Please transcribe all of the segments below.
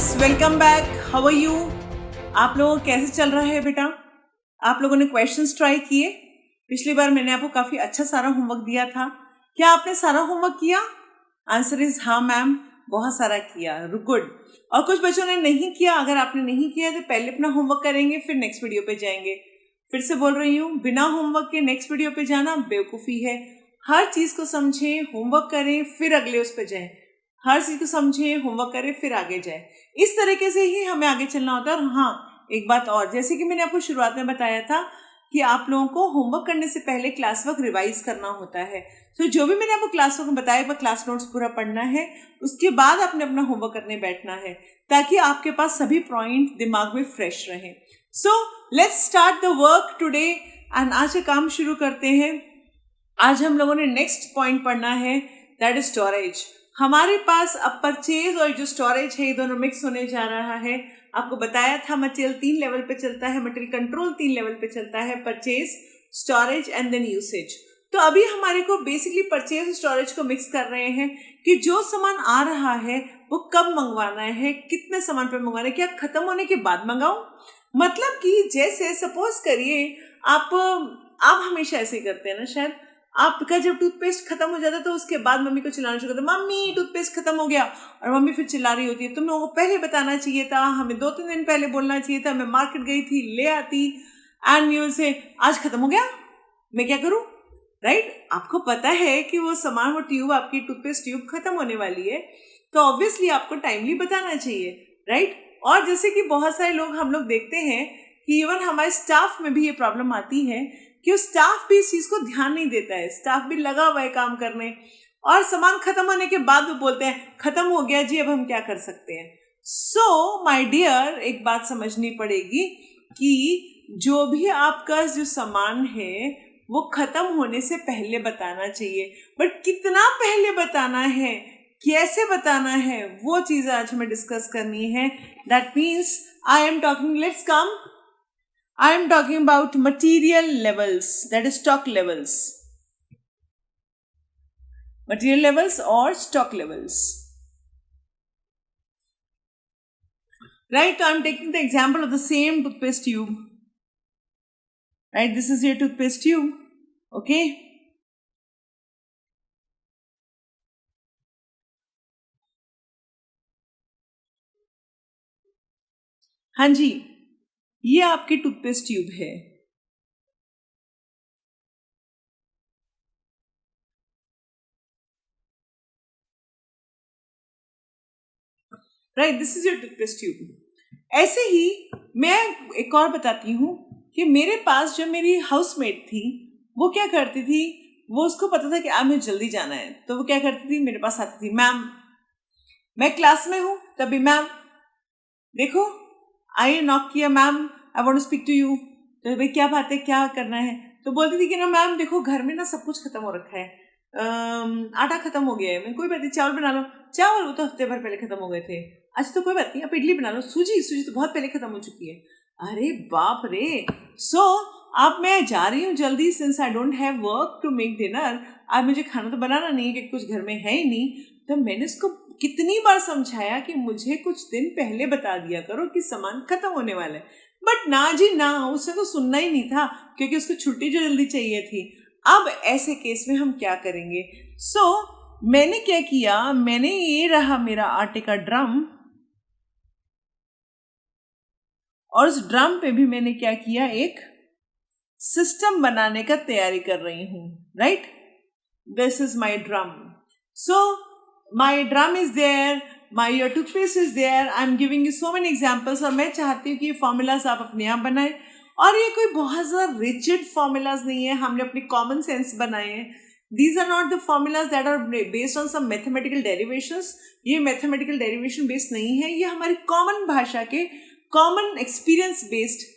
Friends, welcome back. How are you? आप लोगों को कैसे चल रहा है बेटा? आप लोगों ने क्वेश्चंस ट्राई किए? पिछली बार मैंने आपको काफी अच्छा सारा होमवर्क दिया था। क्या आपने सारा होमवर्क किया? आंसर इज हाँ मैम, बहुत सारा किया। गुड। और कुछ बच्चों ने नहीं किया। अगर आपने नहीं किया तो पहले अपना होमवर्क करेंगे, फिर नेक्स्ट वीडियो पे जाएंगे। फिर से बोल रही हूँ, बिना होमवर्क के नेक्स्ट वीडियो पे जाना बेवकूफ़ी है। हर चीज को समझें, होमवर्क करें, फिर अगले उस पर जाएं। हर चीज को समझें, होमवर्क करें, फिर आगे जाए। इस तरीके से ही हमें आगे चलना होता है। और हाँ, एक बात और, जैसे कि मैंने आपको शुरुआत में बताया था कि आप लोगों को होमवर्क करने से पहले क्लास वर्क रिवाइज करना होता है। तो जो भी मैंने आपको क्लास वर्क में बताया, एक बार क्लास नोट्स पूरा पढ़ना है, उसके बाद आपने अपना होमवर्क करने बैठना है, ताकि आपके पास सभी पॉइंट दिमाग में फ्रेश रहे। So let's start the work today. And आज का काम शुरू करते हैं। आज हम लोगों ने नेक्स्ट पॉइंट पढ़ना है, दैट इज स्टोरेज। हमारे पास अब परचेज और जो स्टोरेज है, ये दोनों मिक्स होने जा रहा है। आपको बताया था मटेरियल 3 लेवल पे चलता है, मटेरियल कंट्रोल 3 लेवल पे चलता है, purchase, storage and then usage. तो अभी हमारे को बेसिकली परचेज और स्टोरेज को मिक्स कर रहे हैं कि जो सामान आ रहा है वो कब मंगवाना है, कितने सामान पे मंगवाना है, क्या खत्म होने के बाद मंगाओ। मतलब कि जैसे सपोज करिए आप हमेशा ऐसे ही करते हैं ना, शायद आपका जब टूथपेस्ट खत्म हो जाता है तो उसके बाद मम्मी को चिल्लाना शुरू करते, मम्मी टूथपेस्ट खत्म हो गया। और मम्मी फिर चिल्ला रही होती है, तुम लोगों को पहले बताना चाहिए था, हमें 2-3 दिन पहले बोलना चाहिए था, मैं मार्केट गई थी, ले आती। एंड यू से आज खत्म हो गया, मैं क्या करूं? राइट? आपको पता है कि वो सामान, वो ट्यूब, आपकी टूथपेस्ट ट्यूब खत्म होने वाली है, तो ऑब्वियसली आपको टाइमली बताना चाहिए। राइट? और जैसे कि बहुत सारे लोग, हम लोग देखते हैं कि इवन हमारे स्टाफ में भी ये प्रॉब्लम आती है कि स्टाफ भी इस चीज को ध्यान नहीं देता है। स्टाफ भी लगा हुआ है काम करने, और सामान खत्म होने के बाद वो बोलते हैं खत्म हो गया जी, अब हम क्या कर सकते हैं। सो माय डियर, एक बात समझनी पड़ेगी कि जो भी आपका जो सामान है वो खत्म होने से पहले बताना चाहिए। बट कितना पहले बताना है, कैसे बताना है, वो चीज आज हमें डिस्कस करनी है। That means I am talking, let's come, I am talking about material levels, that is stock levels. Material levels or stock levels. Right, so I am taking the example of the same toothpaste tube. Right, this is your toothpaste tube. Okay. हाँ जी, ये आपकी toothpaste tube है। Right, this is your toothpaste tube. ऐसे ही मैं एक और बताती हूँ कि मेरे पास जो मेरी हाउसमेट थी, वो क्या करती थी, वो उसको पता था कि आज मुझे जल्दी जाना है, तो वो क्या करती थी, मेरे पास आती थी, मैम मैं क्लास में हूँ, तभी मैम देखो आई नॉक किया, ma'am I want to speak to you. तो भाई क्या बात है, क्या करना है? तो बोलती थी कि ना मैम देखो घर में ना सब कुछ खत्म हो रखा है, आटा खत्म हो गया है। मैं कोई बात नहीं, चावल बना लो। चावल वो तो हफ्ते भर पहले खत्म हो गए थे। अच्छा तो कोई बात नहीं, आप इडली बना लो। सूजी तो बहुत पहले खत्म हो चुकी है। अरे बाप रे। सो अब मैं जा रही हूँ जल्दी, since I don't have work to make dinner, आज मुझे खाना तो बनाना नहीं है, कि कुछ घर में है ही नहीं। तो मैंने उसको कितनी बार समझाया कि मुझे कुछ दिन पहले बता दिया करो कि सामान खत्म होने वाला है, बट ना जी ना, उसने तो सुनना ही नहीं था, क्योंकि उसको छुट्टी जो जल्दी चाहिए थी। अब ऐसे केस में हम क्या करेंगे? सो मैंने क्या किया, मैंने ये रहा मेरा आटे का ड्रम, और उस ड्रम पे भी मैंने क्या किया, एक सिस्टम बनाने का तैयारी कर रही हूं। Right, this is my drum. So my drum is there, my your toothpaste is there, I am giving you so many examples. और मैं चाहती हूँ कि ये फॉर्मूलाज आप अपने आप बनाएं, और ये कोई बहुत ज़्यादा रिजिड फॉर्मूलाज नहीं है, हमने अपनी कॉमन सेंस बनाए हैं। These are not the formulas that are based on some mathematical derivations. ये mathematical derivation based नहीं है, ये हमारी कॉमन भाषा के कॉमन एक्सपीरियंस बेस्ड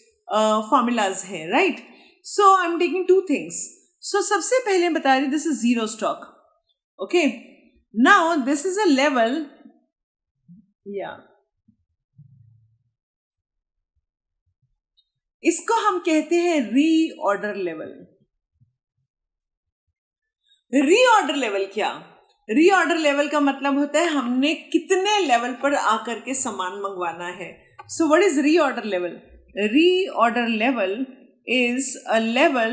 फॉर्मूलाज है। Right? So I am taking 2 things. सो सबसे पहले बता रही, this is zero stock. Okay, now this is a level, या इसको हम कहते हैं रीऑर्डर लेवल। रीऑर्डर लेवल क्या? रीऑर्डर लेवल का मतलब होता है हमने कितने लेवल पर आकर के सामान मंगवाना है. सो what is reorder level? Reorder level is a level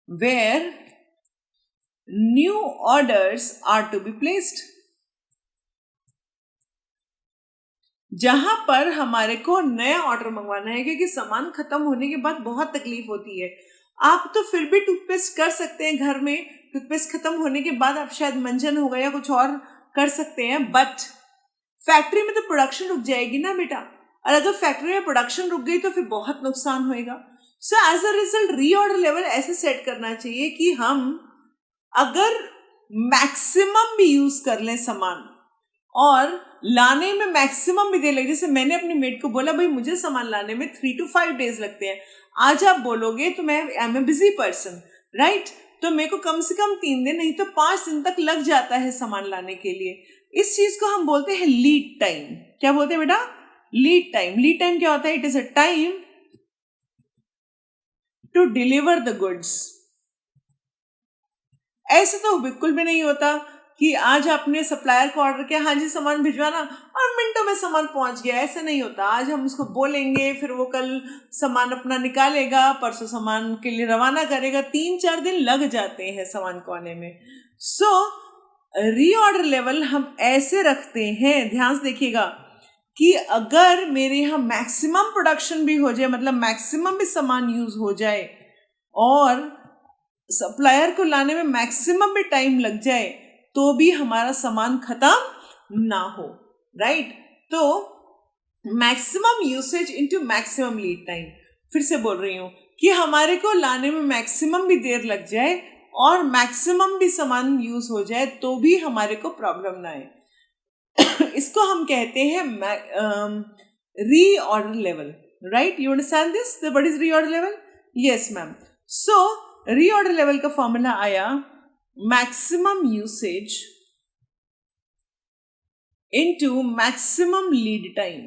where new orders are to be placed. जहां पर हमारे को नया ऑर्डर मंगवाना है, क्योंकि सामान खत्म होने के बाद बहुत तकलीफ होती है. आप तो फिर भी टूथपेस्ट कर सकते हैं घर में. टूथपेस्ट खत्म होने के बाद आप शायद मंजन हो गया कुछ और कर सकते हैं, बट फैक्ट्री में तो प्रोडक्शन रुक जाएगी ना बेटा. और अगर फैक्ट्री में प्रोडक्शन रुक गई तो फिर बहुत नुकसान होएगा. So as a result reorder level ऐसे सेट करना चाहिए कि हम अगर मैक्सिमम भी यूज कर लें सामान और लाने में मैक्सिमम भी दे लगे. जैसे मैंने अपनी मेड को बोला भाई मुझे सामान लाने में 3 to 5 days लगते हैं. आज आप बोलोगे तो मैं I am a busy person, right, तो मेरे को कम से कम 3 दिन नहीं तो 5 दिन तक लग जाता है सामान लाने के लिए. इस चीज को हम बोलते हैं लीड टाइम. क्या बोलते हैं बेटा? Lead time. लीड टाइम क्या होता है? It is a time to deliver the goods. ऐसे तो बिल्कुल भी नहीं होता कि आज आपने सप्लायर को ऑर्डर किया, हाँ जी सामान भिजवाना, और मिनटों में सामान पहुंच गया. ऐसे नहीं होता. आज हम उसको बोलेंगे, फिर वो कल सामान अपना निकालेगा, परसों सामान के लिए रवाना करेगा. 3-4 दिन लग जाते हैं सामान को आने में. सो रीऑर्डर लेवल हम ऐसे रखते हैं, ध्यान से देखिएगा, कि अगर मेरे यहाँ मैक्सिमम प्रोडक्शन भी हो जाए, मतलब मैक्सिमम भी सामान यूज हो जाए और सप्लायर को लाने में मैक्सिमम भी टाइम लग जाए, तो भी हमारा सामान खत्म ना हो, राइट. तो maximum usage into maximum lead time. फिर से बोल रही हूं कि हमारे को लाने में मैक्सिमम भी देर लग जाए और मैक्सिमम भी सामान यूज हो जाए तो भी हमारे को प्रॉब्लम ना आए. इसको हम कहते हैं reorder level, right. You understand this? What is reorder level? Yes ma'am. So reorder level का फॉर्मूला आया maximum usage into maximum lead time.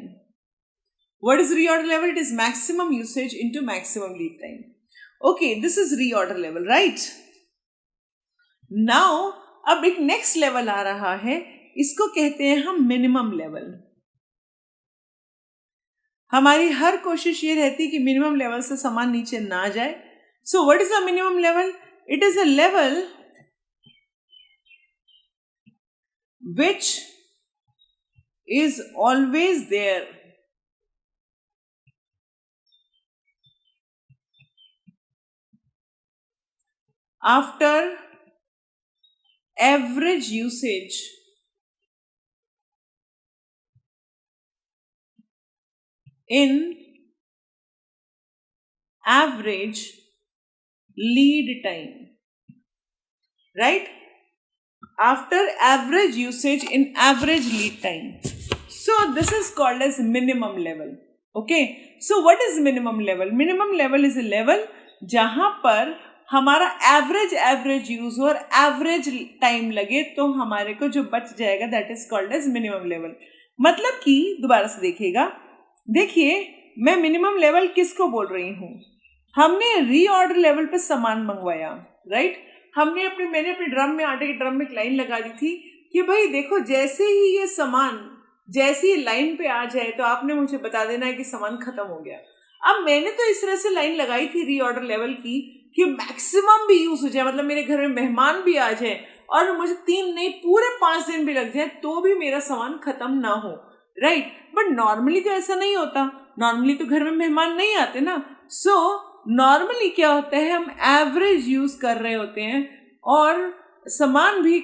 What is reorder level? It is maximum usage into maximum lead time. Okay, this is reorder level, right? Now, अब एक next level आ रहा है, इसको कहते हैं हम minimum level. हमारी हर कोशिश ये रहती है कि minimum level से सामान नीचे ना जाए. So, what is the minimum level? It is a level which is always there after average usage in average lead time, right? After average usage in average lead time. So this is called as minimum level. Okay, so what is minimum level? Minimum level is a level जहां पर हमारा average use और average time लगे तो हमारे को जो बच जाएगा that is called as minimum level. मतलब कि दोबारा से देखिएगा, देखिए मैं मिनिमम लेवल किसको बोल रही हूं. हमने रीऑर्डर लेवल पे सामान मंगवाया, राइट. मैंने अपने ड्रम में, आटे के ड्रम में एक लाइन लगा दी थी कि भाई देखो जैसे ही ये सामान जैसे ही लाइन पे आ जाए तो आपने मुझे बता देना है कि सामान खत्म हो गया. अब मैंने तो इस तरह से लाइन लगाई थी रीऑर्डर लेवल की कि मैक्सिमम भी यूज हो जाए, मतलब मेरे घर में मेहमान भी आ जाए और मुझे 3 नहीं पूरे 5 दिन भी लग जाए तो भी मेरा सामान खत्म ना हो, राइट. बट नॉर्मली तो ऐसा नहीं होता. नॉर्मली तो घर में मेहमान नहीं आते ना. सो नॉर्मली क्या होता है, हम एवरेज यूज कर रहे होते हैं और सामान भी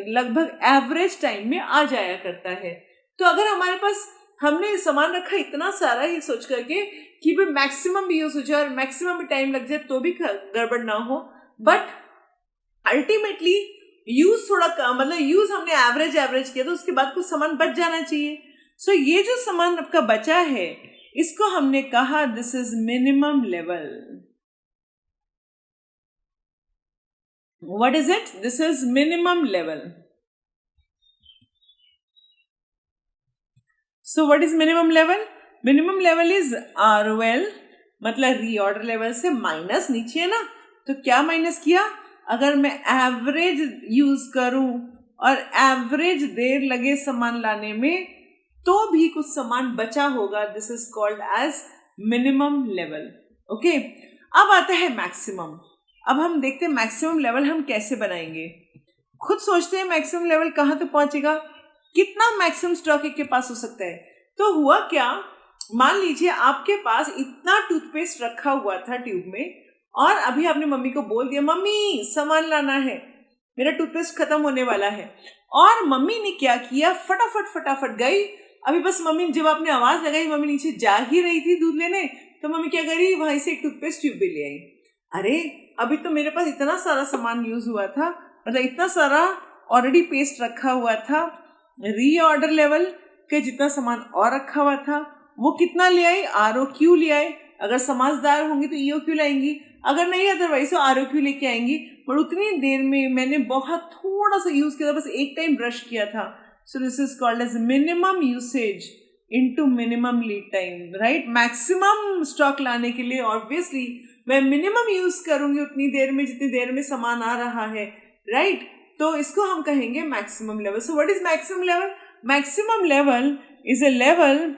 लगभग एवरेज टाइम में आ जाया करता है. तो अगर हमारे पास हमने सामान रखा इतना सारा ये सोच करके कि भाई मैक्सिमम भी यूज हो जाए और मैक्सिमम भी टाइम लग जाए तो भी गड़बड़ ना हो, बट अल्टीमेटली यूज थोड़ा कम, मतलब यूज हमने एवरेज किया तो उसके बाद कुछ सामान बच जाना चाहिए. सो ये जो सामान आपका बचा है इसको हमने कहा this is minimum level. What is it? This is minimum level. So what is minimum level? Minimum level is ROL, मतलब रीऑर्डर लेवल से माइनस, नीचे है ना तो क्या माइनस किया, अगर मैं एवरेज यूज करूं और एवरेज देर लगे सामान लाने में तो भी कुछ सामान बचा होगा, this is called as minimum level. Okay, अब आता है मैक्सिमम। अब हम देखते हैं मैक्सिमम लेवल हम कैसे बनाएंगे। खुद सोचते हैं मैक्सिमम लेवल कहाँ तक पहुंचेगा, कितना मैक्सिमम स्टॉक एक के पास हो सकता है। तो हुआ क्या, मान लीजिए आपके पास इतना टूथपेस्ट रखा हुआ था ट्यूब में और अभी आपने मम्मी को बोल दिया मम्मी सामान लाना है, मेरा टूथपेस्ट खत्म होने वाला है। और मम्मी ने क्या किया, फटाफट गई। अभी बस मम्मी जब आपने आवाज लगाई, मम्मी नीचे जा ही रही थी दूध लेने, तो मम्मी क्या करी, वहीं से एक टूथपेस्ट ट्यूब भी ले आई। अरे अभी तो मेरे पास इतना सारा सामान यूज हुआ था, मतलब इतना सारा ऑलरेडी पेस्ट रखा हुआ था। रीऑर्डर लेवल के जितना सामान और रखा हुआ था वो कितना ले आई, ROQ ले आए। अगर समझदार होंगी तो EOQ लाएंगी, अगर नहीं अदरवाइज तो ROQ लेके आएंगी। पर उतनी देर में मैंने बहुत थोड़ा सा यूज किया था, बस एक टाइम ब्रश किया था। So this is called as minimum usage into minimum lead time, right. Maximum stock लाने के लिए ऑब्वियसली मैं मिनिमम यूज करूंगी उतनी देर में जितनी देर में सामान आ रहा है, राइट। तो इसको हम कहेंगे maximum level. So what is maximum level? Maximum level is a level,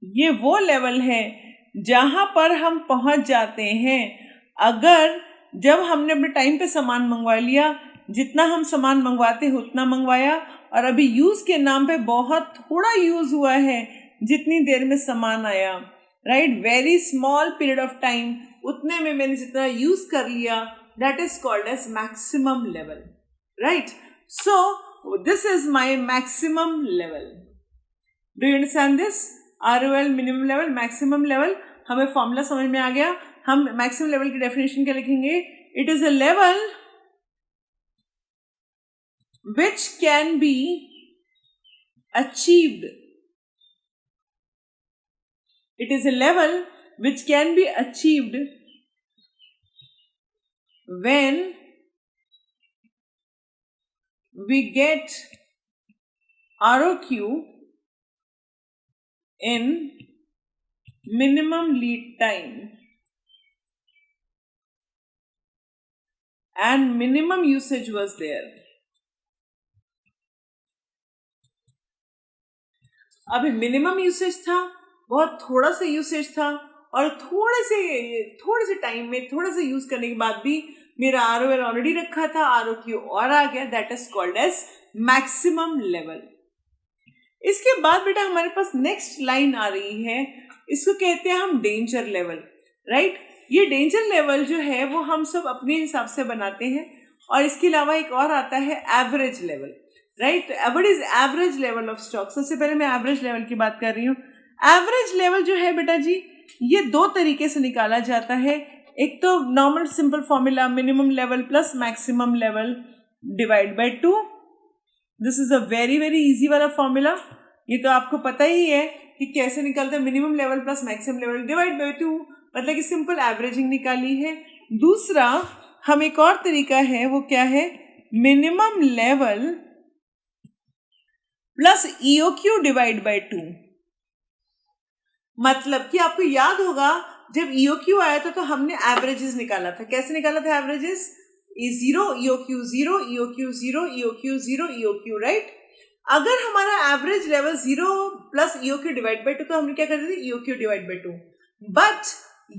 ये वो लेवल है जहां पर हम पहुंच जाते हैं अगर जब हमने अपने टाइम पे सामान मंगवा लिया, जितना हम सामान मंगवाते हैं उतना मंगवाया, और अभी यूज के नाम पे बहुत थोड़ा यूज हुआ है जितनी देर में सामान आया, right. Very small period of time, उतने में मैंने जितना यूज कर लिया, that is called as maximum level, right. So this is my maximum level. Do you understand this? ROL minimum level, maximum level. हमें फॉर्मूला समझ में आ गया। हम मैक्सिमम लेवल की डेफिनेशन क्या लिखेंगे? It is a level which can be achieved, it is a level which can be achieved when we get ROQ in minimum lead time and minimum usage was there. अभी minimum usage था, बहुत थोड़ा सा usage था, और थोड़े से time में थोड़ा सा यूज करने के बाद भी मेरा ROL ऑलरेडी रखा था, ROQ और आ गया, that is called as maximum level. इसके बाद बेटा हमारे पास नेक्स्ट लाइन आ रही है, इसको कहते हैं हम डेंजर लेवल, राइट। ये डेंजर लेवल जो है वो हम सब अपने हिसाब से बनाते हैं, और इसके अलावा एक और आता है average level, right. What is average level of stock? सबसे पहले मैं एवरेज लेवल की बात कर रही हूँ। एवरेज लेवल जो है बेटा जी, ये दो तरीके से निकाला जाता है। एक तो normal simple formula, minimum level plus maximum level divide by 2। This is a very very easy वाला फॉर्मूला, ये तो आपको पता ही है कि कैसे निकलता है। Minimum level plus maximum level divide by 2, मतलब कि सिंपल एवरेजिंग निकाली है। दूसरा हम एक और तरीका है, वो क्या है? Minimum level plus EOQ divide by 2। मतलब कि आपको याद होगा जब EOQ आया था तो हमने एवरेजेस निकाला था। कैसे निकाला था averages? 0 EOQ 0 EOQ 0 EOQ 0 EOQ, right. अगर हमारा average level 0 plus EOQ divide by 2, तो हमने क्या कर दी? EOQ divide by 2। बट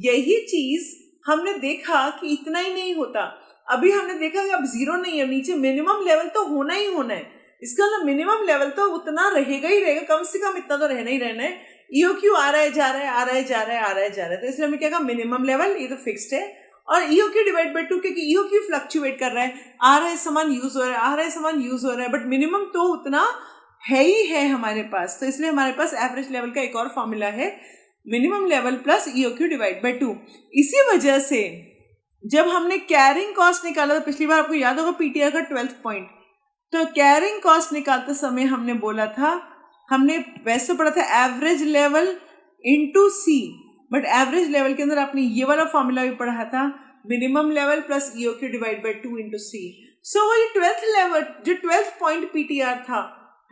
यही चीज हमने देखा कि इतना ही नहीं होता। अभी हमने देखा कि अब 0 नहीं है, नीचे मिनिमम लेवल तो होना ही होना है। इसका मतलब मिनिमम लेवल तो उतना रहेगा ही रहेगा, कम से कम इतना तो रहना ही रहना है। EOQ आ रहा है जा रहा है, आ रहा है जा रहा है, आ रहा है जा रहा है, तो इसलिए हमें क्या कहा? मिनिमम लेवल, ये तो फिक्स्ड है। और EOQ डिवाइड बाय 2, क्योंकि EOQ फ्लक्चुएट कर रहा है, आ रहा है सामान यूज हो रहा है, आ रहा है सामान यूज हो रहा है, बट मिनिमम तो उतना है ही है हमारे पास। तो इसलिए हमारे पास एवरेज लेवल का एक और फॉर्मूला है, minimum level plus EOQ divide by 2। इसी वजह से जब हमने कैरिंग कॉस्ट निकाला था पिछली बार, आपको याद होगा PTR का 12th पॉइंट, तो कैरिंग कॉस्ट निकालते समय हमने बोला था, हमने वैसे पढ़ा था average level into C, but average level के अंदर आपने ये वाला फॉर्मूला भी पढ़ा था, minimum level plus EOQ divide by 2 into C। सो वो ये 12th लेवल जो 12th पॉइंट PTR था,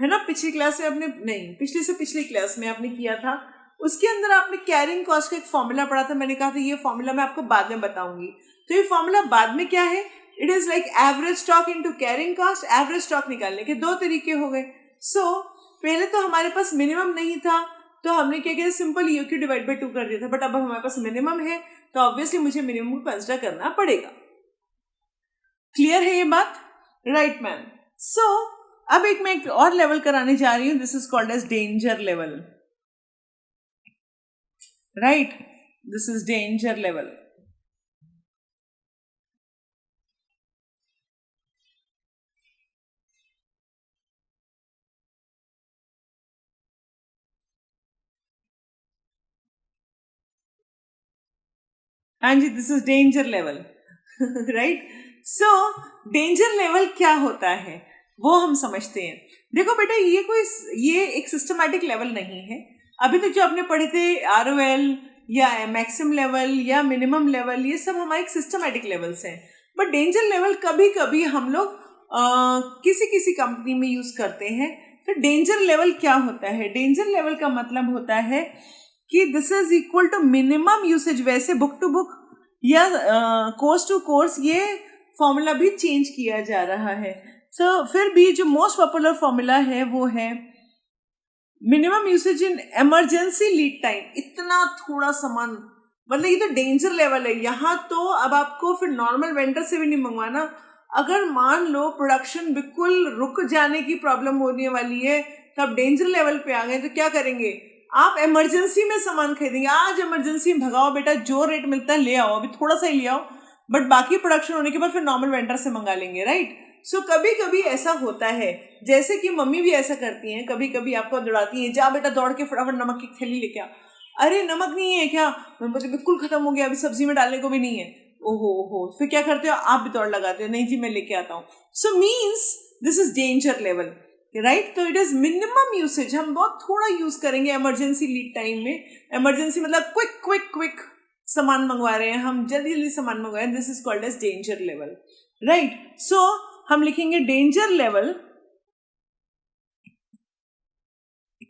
है ना, पिछली क्लास में आपने नहीं, पिछली से पिछली क्लास में आपने किया था, उसके अंदर आपने कैरिंग कॉस्ट का एक फॉर्मूला पढ़ा था। मैंने कहा था ये फॉर्मूला मैं आपको बाद में बताऊंगी। तो ये फॉर्मूला बाद में क्या है? It is like average stock into carrying cost. Average stock निकालने के दो तरीके हो गए. सो पहले तो हमारे पास मिनिमम नहीं था तो हमने क्या किया, सिंपल EOQ डिवाइड बाय 2 कर दिया था. बट अब हमारे पास मिनिमम है तो ऑब्वियसली मुझे मिनिमम को कंसिडर करना पड़ेगा. क्लियर है ये बात? Right ma'am. सो अब मैं एक और लेवल कराने जा रही हूं. This is called as danger level. Right, this is danger level. हाँ जी, this is danger level. Right. So danger level क्या होता है वो हम समझते हैं. देखो बेटा, ये एक सिस्टमैटिक लेवल नहीं है. अभी तक जो आपने पढ़े थे ROL या मैक्सिमम लेवल या मिनिमम लेवल, ये सब हमारे सिस्टमैटिक लेवल्स हैं. बट डेंजर लेवल कभी कभी हम लोग किसी किसी कंपनी में यूज करते हैं. तो डेंजर लेवल क्या होता है? डेंजर लेवल का मतलब होता है कि this is equal to minimum usage. वैसे बुक टू बुक या कोर्स टू कोर्स ये फॉर्मूला भी चेंज किया जा रहा है. सो फिर भी जो मोस्ट पॉपुलर फॉर्मूला है वो है minimum usage in emergency lead time. इतना थोड़ा सामान, मतलब ये तो डेंजर लेवल है. यहाँ तो अब आपको फिर नॉर्मल वेंडर से भी नहीं मंगवाना. अगर मान लो प्रोडक्शन बिल्कुल रुक जाने की प्रॉब्लम होने वाली है तो आप डेंजर लेवल पे आ गए तो क्या करेंगे? आप इमरजेंसी में सामान खरीदेंगे. आज इमरजेंसी में भगाओ बेटा, जो रेट मिलता है ले आओ, अभी थोड़ा सा ही ले आओ, बट बाकी प्रोडक्शन होने के बाद फिर नॉर्मल वेंडर से मंगा लेंगे. राइट. सो कभी कभी ऐसा होता है, जैसे कि मम्मी भी ऐसा करती हैं. कभी कभी आपको दौड़ाती हैं, जा बेटा दौड़ के फटाफट नमक की थैली लेके आ. अरे नमक नहीं है क्या? मुझे बिल्कुल खत्म हो गया, अभी सब्जी में डालने को भी नहीं है. ओहो, फिर क्या करते हो आप? भी दौड़ लगाते हो, नहीं जी मैं लेके आता हूँ. So means this is danger level. Right. तो इट इज मिनिमम यूसेज. हम बहुत थोड़ा यूज करेंगे इमरजेंसी लीड टाइम में. इमरजेंसी मतलब क्विक सामान मंगवा रहे हैं हम, जल्दी जल्दी सामान मंगवा रहे हैं. This is called as danger level. Right. So हम लिखेंगे danger level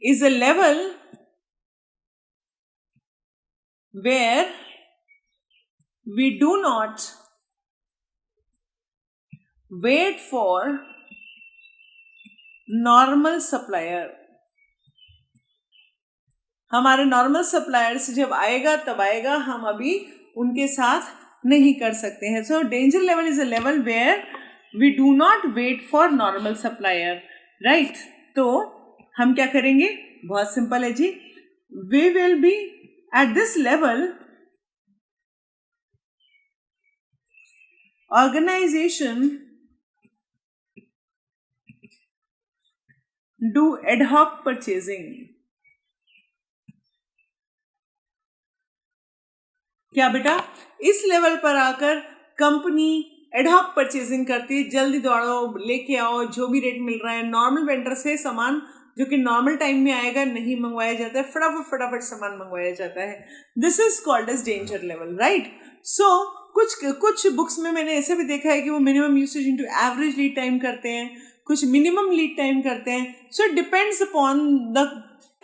is a level where we do not wait for normal supplier. हमारे नॉर्मल सप्लायर से जब आएगा तब आएगा, हम अभी उनके साथ नहीं कर सकते हैं. So danger level is a level where we do not wait for normal supplier. Right. तो हम क्या करेंगे? बहुत सिंपल है जी. We will be at this level, organization do ad hoc purchasing. क्या बेटा? इस लेवल पर आकर कंपनी एडहॉक परचेजिंग करती है. जल्दी दौड़ो, लेके आओ, जो भी रेट मिल रहा है. नॉर्मल वेंडर से सामान जो कि नॉर्मल टाइम में आएगा नहीं मंगवाया जाता है, फटाफट सामान मंगवाया जाता है. This is called as danger level. Right. So कुछ बुक्स में मैंने ऐसा भी देखा है कि वो minimum usage into average lead time करते हैं, कुछ मिनिमम लीड टाइम करते हैं. So it depends upon the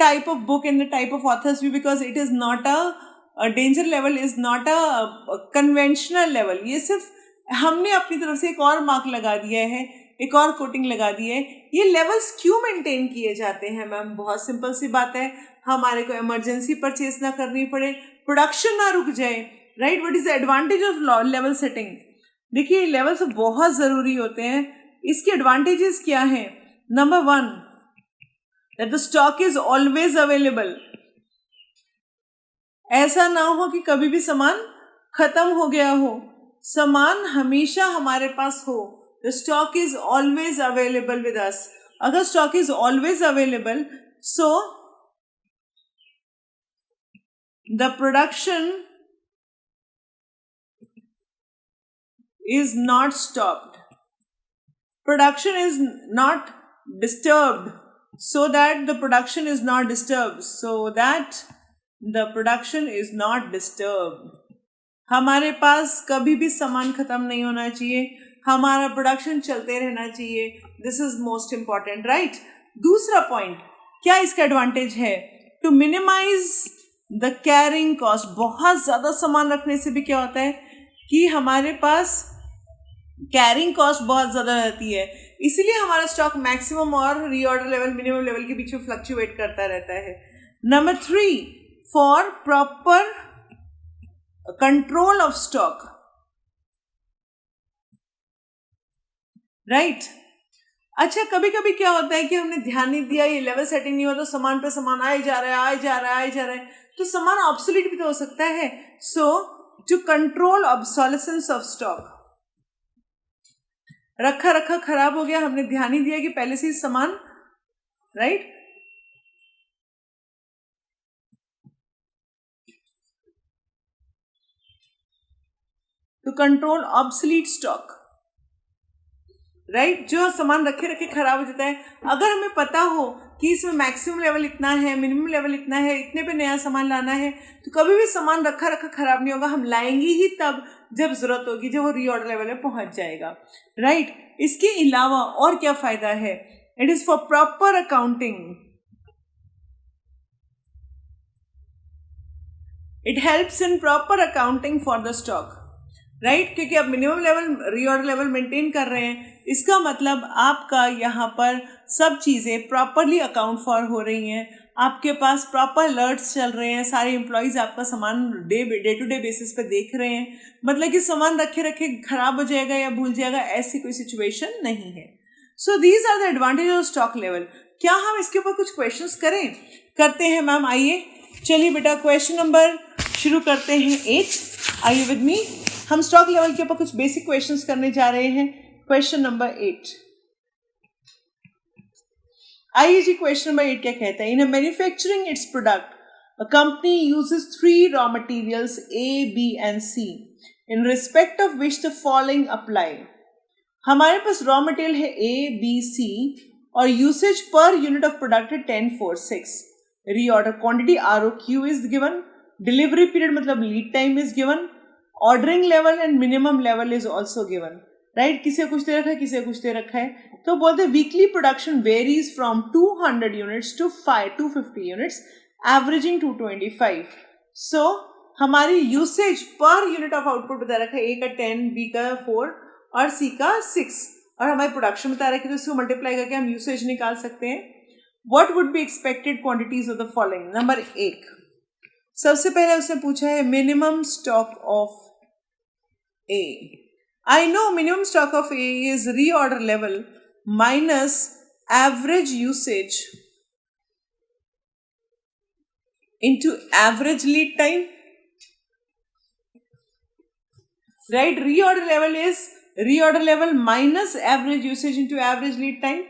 type of book and the type of authors भी, because it is not a danger level is not a conventional level. ये सिर्फ हमने अपनी तरफ से एक और मार्क लगा दिया है, एक और कोटिंग लगा दी है. ये लेवल्स क्यों मेंटेन किए जाते हैं मैम? बहुत सिंपल सी बात है, हमारे को इमरजेंसी परचेज ना करनी पड़े, प्रोडक्शन ना रुक जाए. Right. What is the advantage of level setting? देखिए लेवल्स बहुत जरूरी होते हैं. इसके एडवांटेजेस क्या हैं? Number 1, that the stock is always available. ऐसा ना हो कि कभी भी सामान खत्म हो गया हो. सामान हमेशा हमारे पास हो. The stock is always available with us. अगर stock is always available, so the production is not stopped. Production is not disturbed. So that the production is not disturbed. So that the production is not disturbed. हमारे पास कभी भी सामान खत्म नहीं होना चाहिए, हमारा प्रोडक्शन चलते रहना चाहिए. This is most important. Right. दूसरा पॉइंट, क्या इसका एडवांटेज है? To minimize the carrying cost. बहुत ज़्यादा सामान रखने से भी क्या होता है कि हमारे पास कैरिंग कॉस्ट बहुत ज़्यादा रहती है, इसीलिए हमारा स्टॉक मैक्सिमम और रीऑर्डर लेवल मिनिमम लेवल के बीच में फ्लक्चुएट करता रहता है. Number 3, for proper control of stock, right. अच्छा, कभी कभी क्या होता है कि हमने ध्यान नहीं दिया, ये लेवल सेटिंग नहीं हुआ, तो सामान पे सामान आए जा रहा है, तो सामान ऑब्सोलीट भी तो हो सकता है. So to control obsolescence of stock, रखा रखा खराब हो गया, हमने ध्यान नहीं दिया कि पहले से ही सामान, right. To control obsolete stock, right. जो सामान रखे रखे खराब हो जाता है, अगर हमें पता हो कि इसमें मैक्सिमम लेवल इतना है, मिनिमम लेवल इतना है, इतने पे नया सामान लाना है, तो कभी भी सामान रखा रखा खराब नहीं होगा. हम लाएंगे ही तब जब जरूरत होगी, जब वो रीऑर्डर लेवल में पहुंच जाएगा, राइट. इसके अलावा और क्या फायदा है? It is for proper accounting. It helps in proper accounting for the stock, right. क्योंकि आप minimum level reorder level maintain कर रहे हैं, इसका मतलब आपका यहाँ पर सब चीज़ें प्रॉपरली अकाउंट फॉर हो रही हैं, आपके पास प्रॉपर अलर्ट्स चल रहे हैं, सारे एम्प्लॉयज़ आपका सामान डे टू डे बेसिस पे देख रहे हैं. मतलब कि सामान रखे रखे खराब हो जाएगा या भूल जाएगा, ऐसी कोई सिचुएशन नहीं है. So these are the advantage of stock level. क्या हम इसके ऊपर कुछ क्वेश्चंस करें? करते हैं मैम, आइए. चलिए बेटा, क्वेश्चन नंबर शुरू करते हैं 8. आइए विद मी. हम स्टॉक लेवल के ऊपर कुछ बेसिक क्वेश्चंस करने जा रहे हैं. Question number 8. आइए जी, क्वेश्चन नंबर 8 क्या कहता है? In a manufacturing its product, a company uses 3 raw materials A, B and C in respect of which the following apply. हमारे पास रॉ मटेरियल है A, B, C और यूसेज पर यूनिट ऑफ प्रोडक्ट है 10, 4, 6. Reorder quantity ROQ is given. Delivery period मतलब lead time is given. Ordering level and minimum level is also given, right. किसी कुछ दे रखा है, किसी कुछ दे रखा है. तो बोलते हैं weekly production varies from 200 units to 250 units, averaging 225. So हमारी यूसेज पर यूनिट ऑफ आउटपुट बता रखा है, A का 10, B का 4 और C का 6, और हमारी प्रोडक्शन बता रखी है, तो इसको मल्टीप्लाई करके हम यूसेज निकाल सकते हैं. What would be expected quantities of the following. Number 1, सबसे पहले उसने पूछा है minimum stock of A. I know minimum stock of A is reorder level minus average usage into average lead time, right. Reorder level is reorder level minus average usage into average lead time.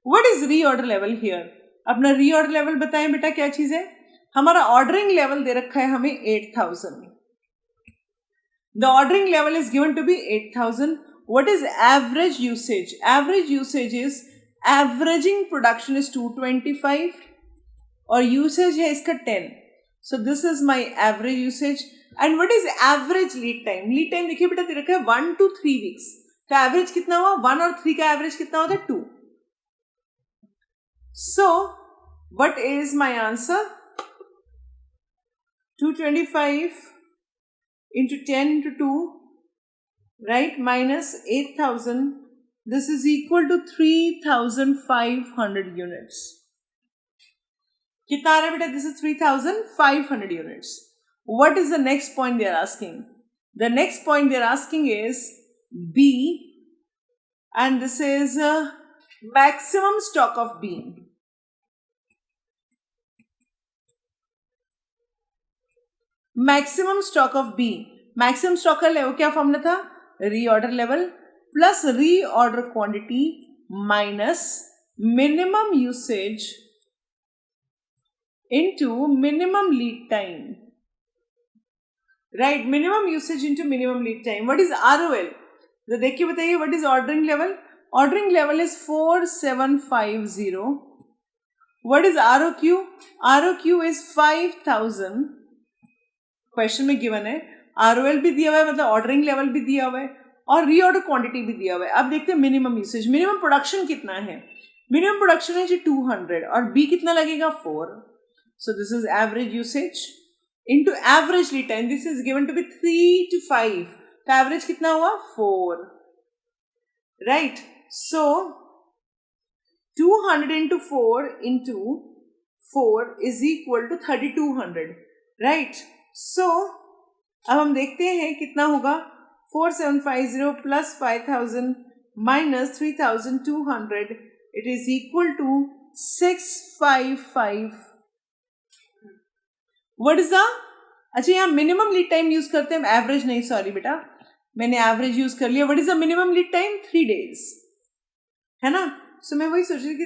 What is reorder level here? अपना reorder level बताएं बेटा, क्या चीज है? हमारा ordering level दे रखा है हमें 8,000. The ordering level is given to be 8,000. What is average usage? Average usage is averaging production is 225 और usage है इसका 10. So this is my average usage. And what is average lead time? Lead time देखिए बेटा, दे रखा है 1 to 3 weeks. तो average कितना हुआ? 1 और 3 का एवरेज कितना होता है? 2. So what is my answer? 225 into 10 into 2, right, minus 8,000. This is equal to 3,500 units. कितना आ रहा है बेटा? This is 3,500 units. What is the next point they are asking? The next point they are asking is B, and this is maximum stock of B. Maximum stock of B. Maximum stock का level क्या formula था? Reorder level plus reorder quantity minus minimum usage into minimum lead time, right. Minimum usage into minimum lead time. What is ROL? तो देखिए बताइए, what is ordering level? Ordering level is 4750. What is ROQ? ROQ is 5,000. Question में given है, ROL भी दिया हुआ है, मतलब ऑर्डरिंग लेवल भी दिया हुआ है, और रीऑर्डर क्वांटिटी भी दिया हुआ है. अब देखते हैं मिनिमम यूसेज. मिनिमम प्रोडक्शन कितना है? मिनिमम प्रोडक्शन है जी 200 और B कितना लगेगा? 4. So this is average usage into average lead time. This is given to B 3 to 5. तो एवरेज कितना हुआ? 4. right? So 200 into 4 into 4 is equal to 3200, right? So अब हम देखते हैं कितना होगा. 4750 plus 5000 minus 3200, it is equal to 655. What is the, अच्छा यहाँ मिनिमम लीड टाइम यूज करते हैं, एवरेज नहीं, सॉरी बेटा मैंने एवरेज यूज कर लिया. What is the minimum lead time? 3 days, है ना. सो मैं वही सोच रही कि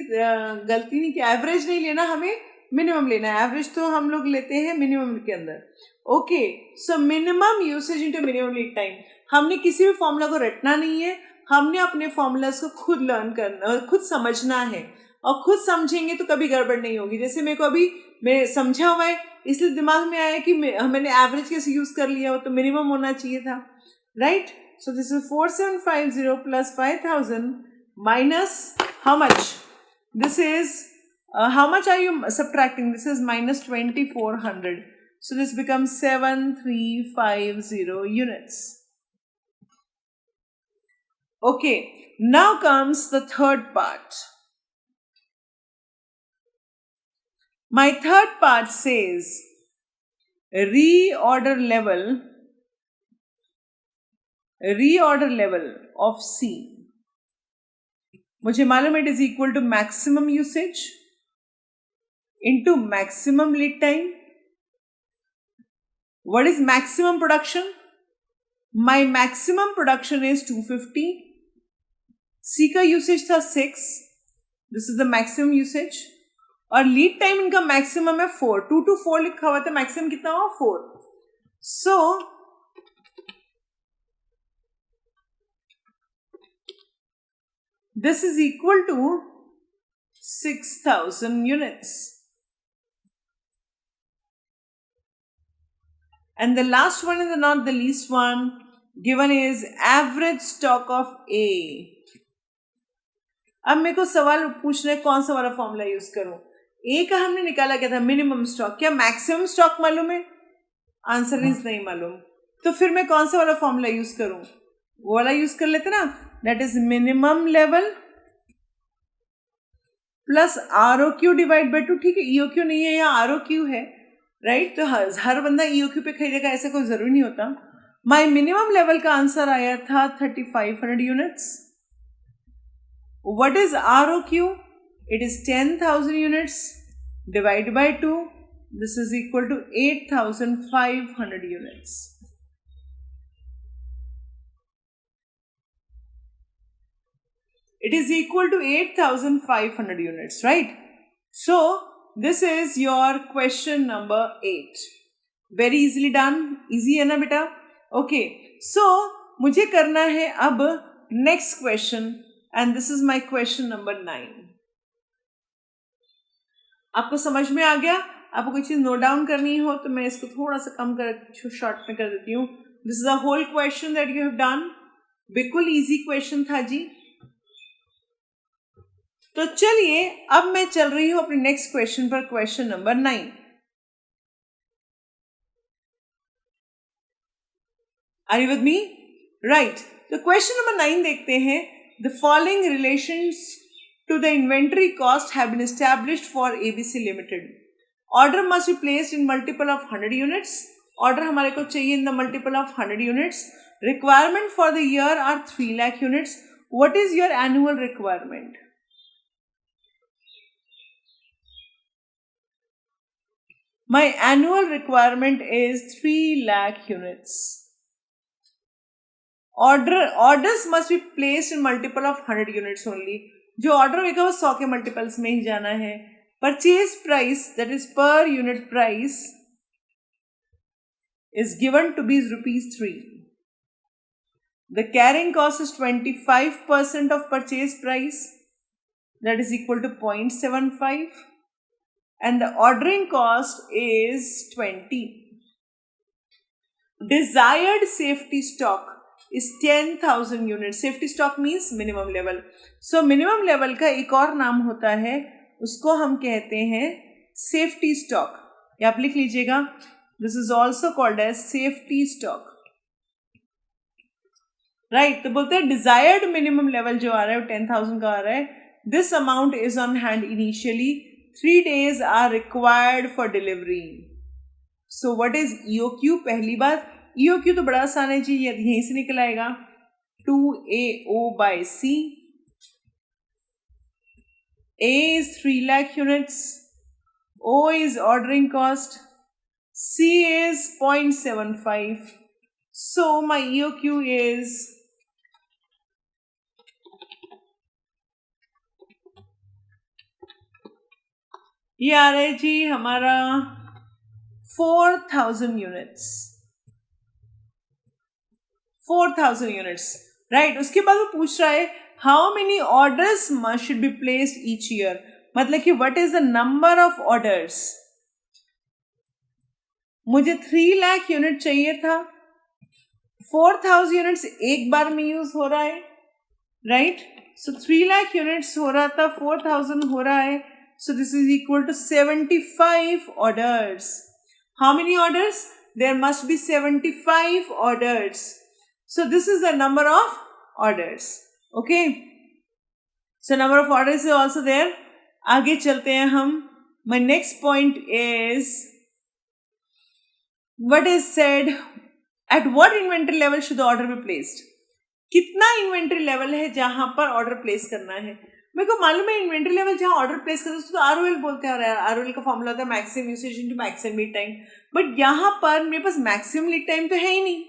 गलती नहीं कि एवरेज नहीं लेना, हमें मिनिमम लेना है. एवरेज तो हम लोग लेते हैं मिनिमम के अंदर. Okay, so minimum usage into minimum lead time. हमने किसी भी फॉर्मूला को रटना नहीं है, हमने अपने फॉर्मूलाज को खुद लर्न करना, खुद समझना है, और खुद समझेंगे तो कभी गड़बड़ नहीं होगी. जैसे मेरे को अभी मैं समझा हुआ है, इसलिए दिमाग में आया कि मैंने एवरेज कैसे यूज कर लिया, वो तो मिनिमम होना चाहिए था, right. So this is 4750 plus 5000 minus how much? This is how much are you subtracting? This is minus 2400. So this becomes 7350 units. Okay, now comes the third part. My third part says reorder level of C. मुझे मालूम it is equal to maximum usage into maximum lead time. What is maximum production? My maximum production is 250. C का usage था 6, this is the maximum usage, और lead time इनका maximum है 4. 2 to 4 लिखा हुआ था, मैक्सिमम कितना हुआ? 4. सो this is equal to 6000 units. And the last one and not the least one given is average stock of A. अब मेरे को सवाल पूछना है कौन सा वाला फॉर्मूला यूज करूं. ए का हमने निकाला क्या था? Minimum stock. क्या मैक्सिमम स्टॉक मालूम है? आंसर इज नहीं मालूम. तो फिर मैं कौन सा वाला फॉर्मूला यूज करूं? वो वाला यूज कर लेते ना, that is minimum level plus ROQ divide by 2. ठीक है, EOQ नहीं है, यहाँ ROQ है, राइट. तो हर बंदा EOQ पे खरीदेगा ऐसा कोई जरूरी नहीं होता. माई मिनिमम लेवल का आंसर आया था 3500 units. What is ROQ? It is 10,000 units divide by 2. This is equal to 8500 units. It is equal to 8500 units, right? So this is your question number 8. Very easily done. Easy है ना बेटा? Okay. So मुझे करना है अब next question, and this is my question number 9. आपको समझ में आ गया? आपको कोई चीज नोट डाउन करनी हो तो मैं इसको थोड़ा सा कम कर शॉर्ट में कर देती हूँ. This is a whole question that you have done. बिल्कुल easy question था जी. तो चलिए अब मैं चल रही हूं अपने नेक्स्ट क्वेश्चन पर, question number 9. Are you with me? Right. तो क्वेश्चन नंबर 9 देखते हैं. The following relations to the inventory cost have been established for ABC limited. Order must be placed in multiple of 100 units. Order हमारे को चाहिए in the multiple of 100 units. Requirement for the year are 3 lakh units. What is your annual requirement? My annual requirement is 3 lakh units. Orders must be placed in multiple of 100 units only. जो order होगा वो 100 के multiples में ही जाना है. Purchase price, that is per unit price, is given to be ₹3. The carrying cost is 25% of purchase price, that is equal to 0.75. And the ordering cost is 20. Desired safety stock is 10,000 units. Safety stock means minimum level. So minimum level का एक और नाम होता है, उसको हम कहते हैं safety stock. ये आप लिख लीजिएगा. This is also called as safety stock. Right तो बोलते हैं डिजायर्ड मिनिमम लेवल जो आ रहा है वो 10,000 का आ रहा है. This amount is on hand initially. 3 days are required for delivery. So what is EOQ? पहली बात ईओक्यू तो बड़ा आसान है जी, यहीं से निकल आएगा. 2AO/C. A is 3 lakh units. O is ordering cost. C is 0.75. So my EOQ is ये आ रहा है जी हमारा 4,000 यूनिट्स. 4,000 units right. उसके बाद वो पूछ रहा है how many orders should be placed each year. मतलब कि what is the number of orders. मुझे 3 लाख यूनिट चाहिए था. 4,000 यूनिट्स एक बार में यूज हो रहा है राइट. सो 3 लाख यूनिट्स हो रहा था, 4,000 हो रहा है. So this is equal to 75 orders. How many orders? There must be 75 orders. So this is the number of orders. Okay so number of orders is also there. आगे चलते हैं हम. My next point is what is said at what inventory level should the order be placed. कितना inventory level है जहां पर order place करना है. मेरे को मालूम है इन्वेंट्री लेवल जहां ऑर्डर प्लेस करते हैं उसको तो आरओएल बोलते हैं. आरओएल का फॉर्मूला होता है maximum usage into maximum lead time. But यहाँ पर मेरे पास मैक्सिमम लीड टाइम तो है ही नहीं.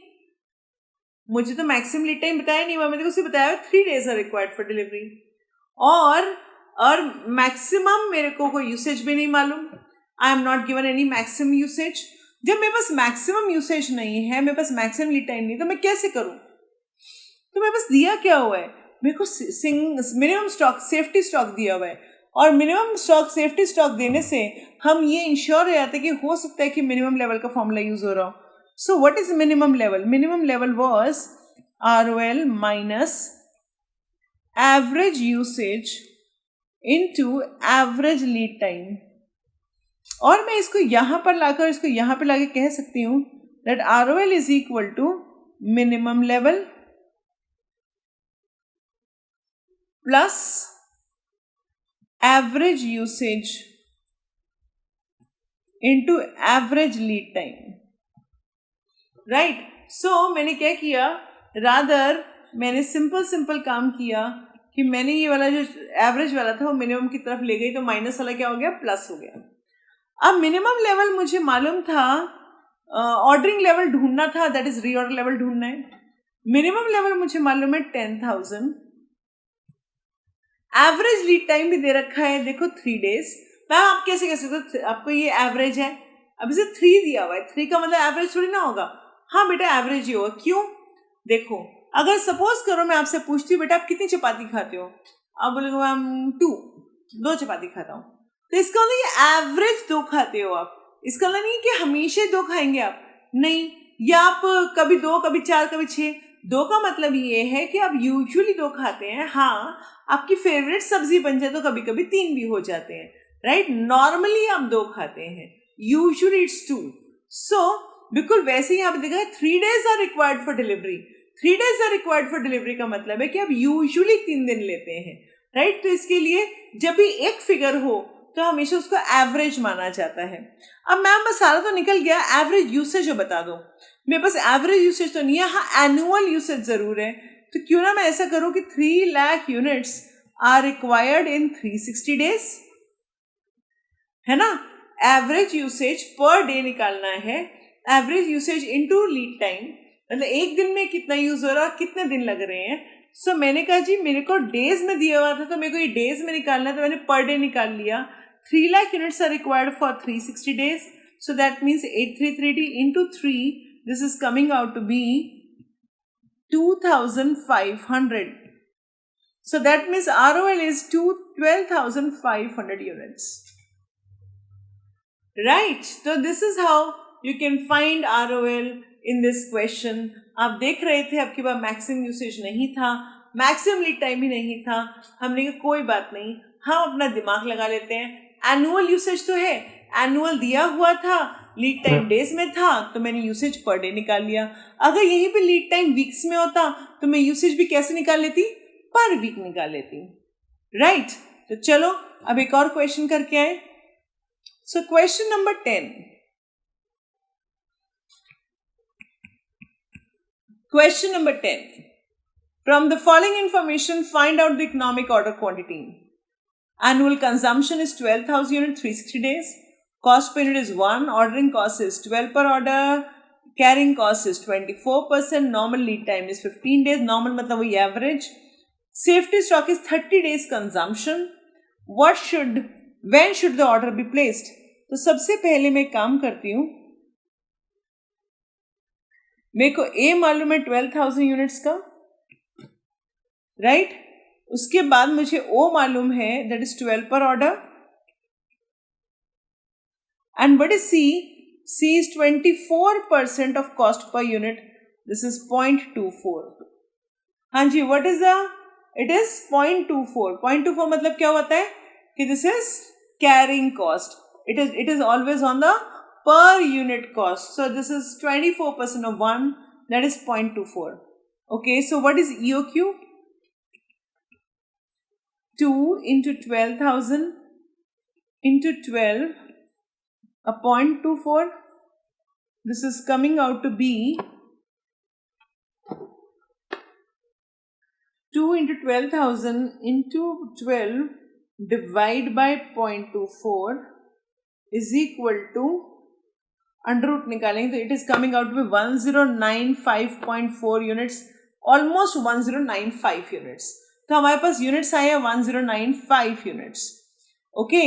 मुझे तो मैक्सिमम लीड टाइम बताया नहीं. मैंने उसे बताया 3 days are required for delivery. और मैक्सिमम मेरे को कोई यूसेज भी नहीं मालूम. I am not given any maximum usage. जब मेरे पास मैक्सिमम यूसेज नहीं है, मेरे पास मैक्सिमम लीड टाइम नहीं, तो मैं कैसे करूं. तो मेरे पास दिया क्या हुआ है, मेरे को मिनिमम स्टॉक सेफ्टी स्टॉक दिया हुआ है. और मिनिमम स्टॉक सेफ्टी स्टॉक देने से हम ये इंश्योर हो जाते हैं कि हो सकता है कि मिनिमम लेवल का फॉर्मूला यूज हो रहा हो. सो what is minimum level? Minimum level was ROL minus average usage into average lead time. और मैं इसको यहां पर लाकर इसको यहां पर लाके कह सकती हूं that ROL is equal to minimum level plus average usage into average lead time. Right. So मैंने क्या किया, रादर मैंने सिंपल काम किया कि मैंने ये वाला जो एवरेज वाला था वो मिनिमम की तरफ ले गई, तो माइनस वाला क्या हो गया, प्लस हो गया. अब मिनिमम लेवल मुझे मालूम था, ऑर्डरिंग लेवल ढूंढना था, दैट इज रीऑर्डर लेवल ढूंढना है. मिनिमम लेवल मुझे मालूम है 10,000. एवरेज लीड टाइम भी दे रखा है देखो 3 days. मैम आप कैसे कह सकते हो, आपको ये एवरेज है, अब इसे 3 दिया हुआ है, 3 का मतलब एवरेज थोड़ी ना होगा. हाँ बेटा एवरेज ही होगा. क्यों? देखो अगर सपोज करो मैं आपसे पूछती हूँ बेटा आप कितनी चपाती खाते हो, आप बोलोगे मैम 2 चपाती खाता हूँ. तो इसका मतलब ये एवरेज 2 खाते हो आप. इसका मतलब नहीं कि हमेशा 2 खाएंगे आप, नहीं. या आप कभी 2 कभी 4 कभी 6. 2 का मतलब ये है कि आप यूजुअली 2 खाते हैं. हाँ आपकी फेवरेट सब्जी बन जाए तो कभी कभी 3 भी हो जाते हैं. राइट. नॉर्मली आप 2 खाते हैं, यूजुअली इट्स 2. सो बिल्कुल वैसे ही यहाँ पे देखा 3 days are required for delivery. 3 days are required for delivery का मतलब है कि आप यूजुअली 3 दिन लेते हैं. राइट. तो इसके लिए जब भी एक फिगर हो तो हमेशा उसको एवरेज माना जाता है. अब मैम बस सारा तो निकल गया, एवरेज यूसेज बता दो. मेरे पास एवरेज यूसेज तो नहीं है, हाँ एनुअल यूसेज जरूर है. तो क्यों ना मैं ऐसा करूं कि 3 lakh units are required in 360 days, है ना. एवरेज यूसेज पर डे निकालना है, average usage into lead time, मतलब एक दिन में कितना यूज हो रहा है, कितने दिन लग रहे हैं. सो मैंने कहा जी मेरे को डेज में दिया हुआ था तो मेरे को ये डेज में निकालना है, तो मैंने पर डे निकाल लिया. 3 lakh units are required for 360 days. So that means 8330 into 3. This is coming out to be 2,500. So that means ROL is 12,500 units. Right. So this is how you can find ROL in this question. आप देख रहे थे आपके पास maximum usage नहीं था, maximum lead time भी नहीं था. हमने कहा कोई बात नहीं, हम अपना दिमाग लगा लेते हैं. एनुअल यूसेज तो है एनुअल दिया हुआ था, लीड टाइम डेज में था, तो मैंने यूसेज पर डे निकाल लिया। अगर यहीं पे लीड टाइम वीक्स में होता तो मैं यूसेज भी कैसे निकाल लेती, पर वीक निकाल लेती, राइट। तो चलो अब एक और क्वेश्चन करके आए। So question number 10, question number 10, from the following information find out the economic order quantity. Annual consumption is 12,000 units, 360 days. Cost per unit is 1. Ordering cost is 12 per order. Carrying cost is 24%. Normal lead time is 15 days. Normal मतलब वही average. Safety stock is 30 days consumption. When should the order be placed? तो सबसे पहले मैं काम करती हूँ, मेरे को ए मालूम है 12,000 यूनिट्स का, राइट। उसके बाद मुझे ओ मालूम है, that is 12 per order. And what is C? C is 24% of cost per unit, this is 0.24। हाँ जी, what is the, it is 0.24। 0.24 मतलब क्या होता है कि this is carrying cost, it is always on the per unit cost. So this is 24% of 1, that is 0.24. Okay, so what is EOQ? 2 into 12,000 into 12 a 0.24. This is coming out to be 2 into 12,000 into 12 divide by 0.24 is equal to, under root निकालेंगे तो it is coming out to 1095.4 units, almost 1095 units. तो हमारे पास units आए हैं 1095 units. Okay,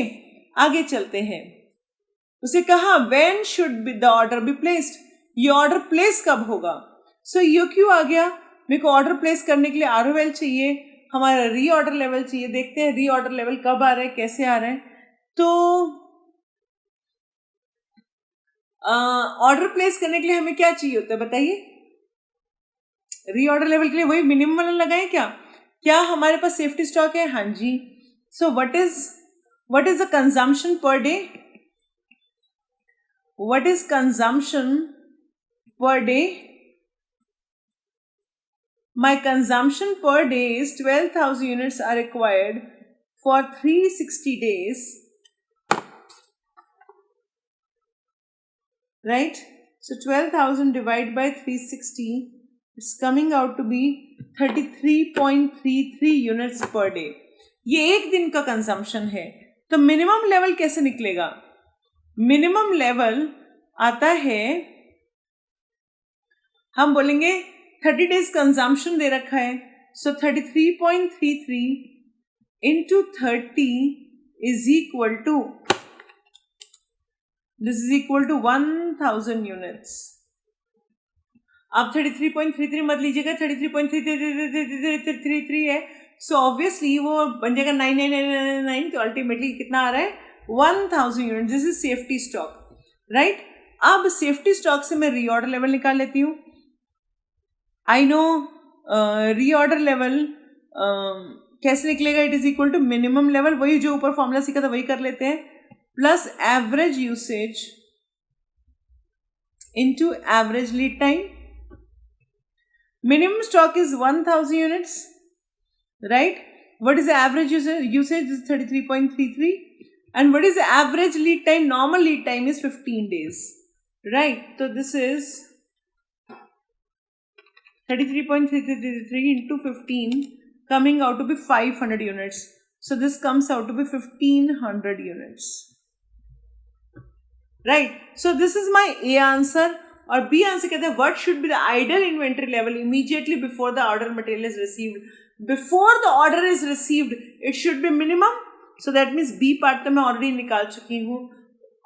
आगे चलते हैं। उसे कहा when should be the order be placed, ये ऑर्डर प्लेस कब होगा। सो EOQ आ गया, मेरे को ऑर्डर प्लेस करने के लिए ROL चाहिए, हमारा री ऑर्डर लेवल चाहिए। देखते हैं री ऑर्डर लेवल कब आ रहा है, कैसे आ रहा है। तो ऑर्डर प्लेस करने के लिए हमें क्या चाहिए होता है बताइए। री ऑर्डर लेवल के लिए वही मिनिमम वाला लगाए क्या हमारे पास सेफ्टी स्टॉक है? हाँ जी। So what is the consumption per day? What is consumption per day? My consumption per day is 12,000 units are required for 360 days. Right? So 12,000 divided by 360, it's coming out to be 33.33 units per day. ये एक दिन का consumption है। तो minimum level कैसे निकलेगा? Minimum level आता है, हम बोलेंगे 30 डेज कंजम्पशन दे रखा है, सो 33.33 into 30 is equal to, this is equal to 1000 units. आप 33.33 मत लीजिएगा, 33.33 है, सो ऑब्वियसली वो बन जाएगा 9999, तो अल्टीमेटली कितना आ रहा है 1000 unit. This is safety stock, right. अब सेफ्टी स्टॉक से मैं रीऑर्डर लेवल निकाल लेती हूँ। आई नो रीऑर्डर लेवल कैसे निकलेगा, it is equal to minimum level, वही जो ऊपर फॉर्मूला सीखा था वही कर लेते हैं, plus average usage into average lead time. Minimum stock is 1000 units, right? What is the average usage? Is 33.33. And what is the average lead time? Normal lead time is 15 days, right? So this is 33.33 into 15, coming out to be 500 units. So this comes out to be 1500 units. Right, so this is my A answer. और B answer कहते हैं what should be the ideal inventory level immediately before the order material is received. Before the order is received it should be minimum, so that means B part तो मैं already निकाल चुकी हूँ।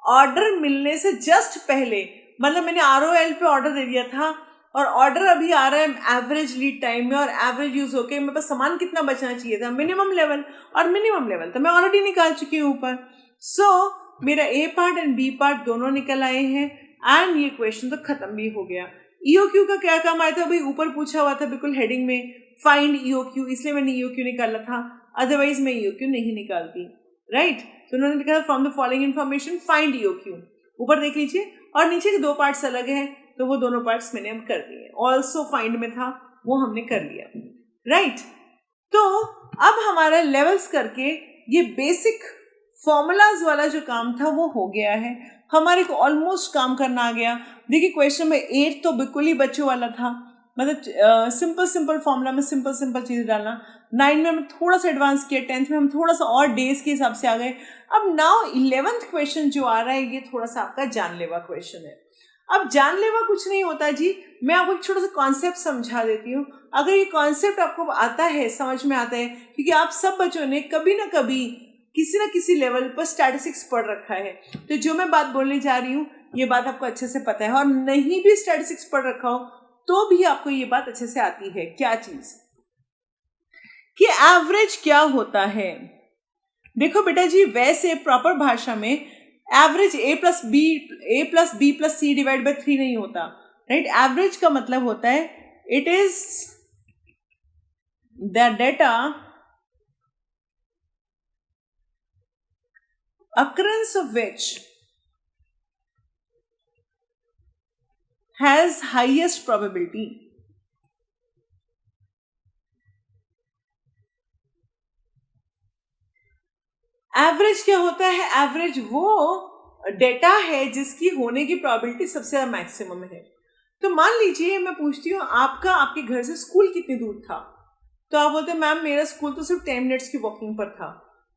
Order मिलने से just पहले, मतलब मैंने ROL पे ऑर्डर दे दिया था और ऑर्डर अभी आ रहा है एवरेज लीड टाइम में और एवरेज यूज होके मेरे पास सामान कितना बचना चाहिए था, मिनिमम लेवल, और मिनिमम लेवल तो मैं ऑलरेडी निकाल चुकी हूँ ऊपर। सो मेरा ए पार्ट एंड बी पार्ट दोनों निकल आए हैं एंड ये क्वेश्चन तो खत्म भी हो गया। EOQ का क्या काम आया था भाई, ऊपर पूछा हुआ था बिल्कुल हेडिंग में फाइंड EOQ, इसलिए मैंने EOQ निकाला था, अदरवाइज मैं EOQ नहीं निकालती। राइट। तो उन्होंने लिखा from the following information find EOQ, ऊपर देख लीजिए, और नीचे के 2 पार्ट्स अलग है, तो वो दोनों पार्ट्स मैंने अब कर दिए। ऑल्सो फाइंड में था, वो हमने कर लिया, राइट। तो अब हमारा लेवल्स करके ये बेसिक फॉर्मूलाज वाला जो काम था वो हो गया है, हमारे को ऑलमोस्ट काम करना आ गया। देखिए क्वेश्चन नंबर 8 तो बिल्कुल ही बच्चों वाला था, मतलब सिंपल फॉर्मूला में सिंपल चीज़ डालना। 9 में हम थोड़ा सा एडवांस किया, 10th में हम थोड़ा सा और डेज के हिसाब से आ गए। अब नाउ 11th क्वेश्चन जो आ रहा है ये थोड़ा सा आपका जानलेवा क्वेश्चन है। अब जानलेवा कुछ नहीं होता जी, मैं आपको एक छोटा सा कॉन्सेप्ट समझा देती हूँ। अगर ये कॉन्सेप्ट आपको आता है, समझ में आता है, क्योंकि आप सब बच्चों ने कभी ना कभी किसी ना किसी लेवल पर स्टैटिस्टिक्स पढ़ रखा है, तो जो मैं बात बोलने जा रही हूँ ये बात आपको अच्छे से पता है। और नहीं भी स्टैटिस्टिक्स पढ़ रखा हो तो भी आपको ये बात अच्छे से आती है। क्या चीज? कि एवरेज क्या होता है। देखो बेटा जी, वैसे प्रॉपर भाषा में एवरेज a+b+c डिवाइड बाय 3 नहीं होता, राइट। एवरेज का मतलब होता है it is the data occurrence of which has highest probability। Average क्या होता है? एवरेज वो डेटा है जिसकी होने की प्रोबेबिलिटी सबसे ज्यादा मैक्सिमम है। तो मान लीजिए मैं पूछती हूँ आपके घर से स्कूल कितनी दूर था, तो आप बोलते हैं मैम मेरा स्कूल तो सिर्फ 10 मिनट्स की वॉकिंग पर था।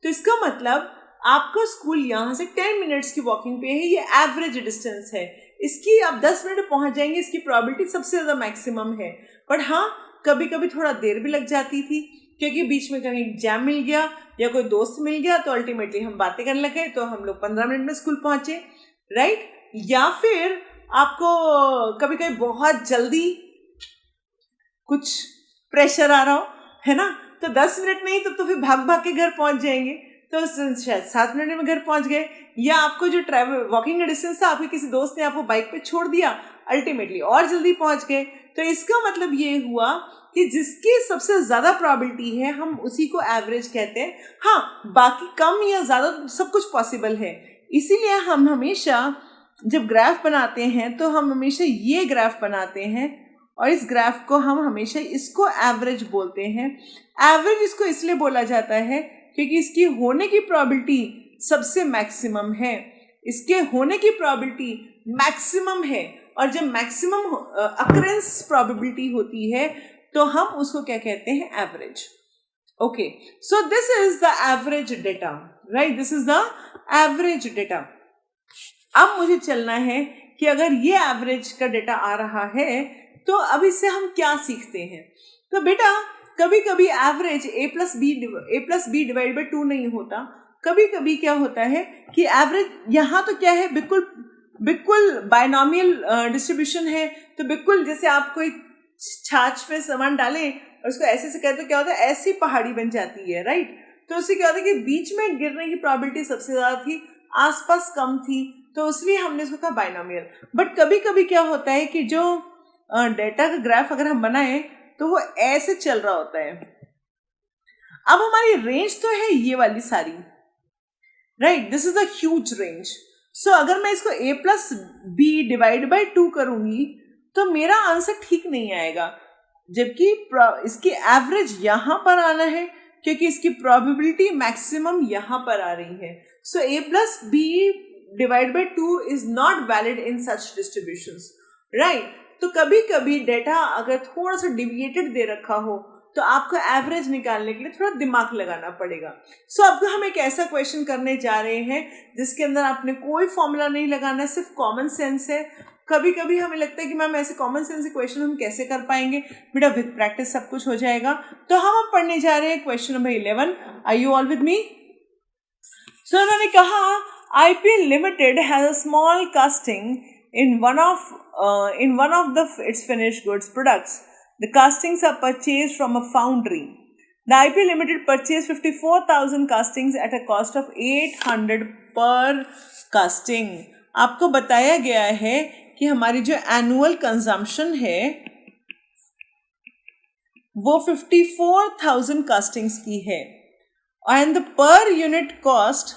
तो इसका मतलब आपका स्कूल यहाँ से 10 मिनट्स की वॉकिंग पे है, ये एवरेज डिस्टेंस है। इसकी आप 10 मिनट पहुंच जाएंगे, इसकी प्रोबेबिलिटी सबसे ज्यादा मैक्सिमम है। बट हाँ, कभी कभी थोड़ा देर भी लग जाती थी, क्योंकि बीच में कहीं जैम मिल गया या कोई दोस्त मिल गया, तो अल्टीमेटली हम बातें करने लगे, तो हम लोग 15 मिनट में स्कूल पहुंचे, राइट। या फिर आपको कभी कभी बहुत जल्दी कुछ प्रेशर आ रहा हो, है ना, तो 10 मिनट नहीं तो फिर भाग भाग के घर पहुंच जाएंगे, तो शायद 7 मिनट में घर पहुंच गए। या आपको जो ट्रैवल वॉकिंग डिस्टेंस था, आपके किसी दोस्त ने आपको बाइक पे छोड़ दिया, अल्टीमेटली और जल्दी पहुंच गए। तो इसका मतलब ये हुआ कि जिसकी सबसे ज्यादा प्रोबेबिलिटी है हम उसी को एवरेज कहते हैं। हाँ, बाकी कम या ज्यादा सब कुछ पॉसिबल है। इसीलिए हम हमेशा जब ग्राफ बनाते हैं तो हम हमेशा ये ग्राफ बनाते हैं, और इस ग्राफ को हम हमेशा इसको एवरेज बोलते हैं। एवरेज इसको इसलिए बोला जाता है क्योंकि इसकी होने की प्रोबेबिलिटी सबसे मैक्सिमम है, इसके होने की प्रोबेबिलिटी मैक्सिमम है। और जब मैक्सिमम अकरेंस प्रोबेबिलिटी होती है तो हम उसको क्या कहते हैं? Average. Okay, so this is the average data, right, this is the average data. अब मुझे चलना है कि अगर ये एवरेज का डेटा आ रहा है तो अब इससे हम क्या सीखते हैं। तो बेटा कभी कभी एवरेज a+b डिवाइड बाय 2 नहीं होता। कभी कभी क्या होता है कि एवरेज यहाँ तो क्या है, बिल्कुल बायनॉमियल डिस्ट्रीब्यूशन है। तो बिल्कुल जैसे आप कोई छाछ पे सामान डालें और उसको ऐसे से करें तो क्या होता है, ऐसी पहाड़ी बन जाती है, राइट। तो उससे क्या होता है कि बीच में गिरने की प्रोबेबिलिटी सबसे ज्यादा थी, आसपास कम थी, तो इसलिए हमने इसको कहा बायनॉमियल। बट कभी कभी क्या होता है कि जो डेटा का ग्राफ अगर हम बनाए तो वो ऐसे चल रहा होता है। अब हमारी रेंज तो है ये वाली सारी, right, this is a huge range. So अगर मैं इसको a+b डिवाइड बाय 2 करूंगी तो मेरा आंसर ठीक नहीं आएगा, जबकि इसकी एवरेज यहां पर आना है क्योंकि इसकी प्रोबेबिलिटी मैक्सिमम यहां पर आ रही है। सो a+b divide by 2 is not valid in such distributions, right. तो कभी कभी डेटा अगर थोड़ा सा डिविएटेड दे रखा हो तो आपको एवरेज निकालने के लिए थोड़ा दिमाग लगाना पड़ेगा। सो अब हम एक ऐसा क्वेश्चन करने जा रहे हैं जिसके अंदर आपने कोई फॉर्मूला नहीं लगाना है, सिर्फ कॉमन सेंस है। कभी कभी हमें लगता है कि मैम ऐसे कॉमन सेंस के क्वेश्चन हम कैसे कर पाएंगे, बेटा विद प्रैक्टिस सब कुछ हो जाएगा। तो हम अब पढ़ने जा रहे हैं question number 11। Are you all with me? So उन्होंने कहा IPL Limited has a small casting in one of its finished goods products. The castings are purchased from a foundry. The IPL Limited purchased 54,000 castings at a cost of 800 per casting. आपको बताया गया है कि हमारी जो annual consumption है वो 54,000 castings की है। and the per unit cost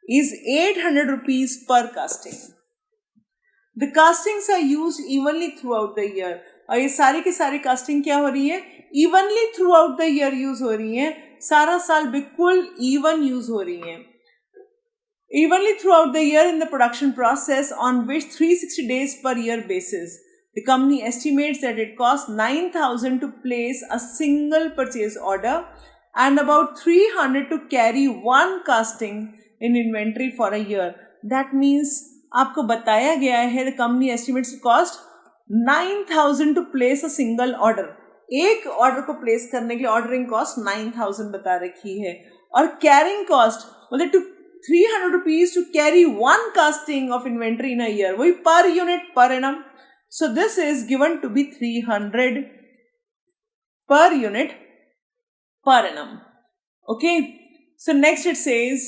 is 800 rupees per casting. The castings are used evenly throughout the year. और ये सारी की सारी कास्टिंग क्या हो रही है? Evenly through out the year use हो रही है, सारा साल बिल्कुल इवन यूज हो रही है. Evenly throughout the year in the production process on which 360 days per year basis. The company estimates that it costs 9,000 to place a single purchase order and about 300 to carry one casting in inventory for a year. That means आपको बताया गया है the company estimates the cost 9,000 to place a single order. एक order को place करने के लिए ordering cost 9,000 बता रखी है, और कैरिंग कॉस्ट मतलब to 300 rupees to carry one casting of inventory in a year. वही per unit per annum. So this is given to be 300 per unit per annum. Okay. So next it says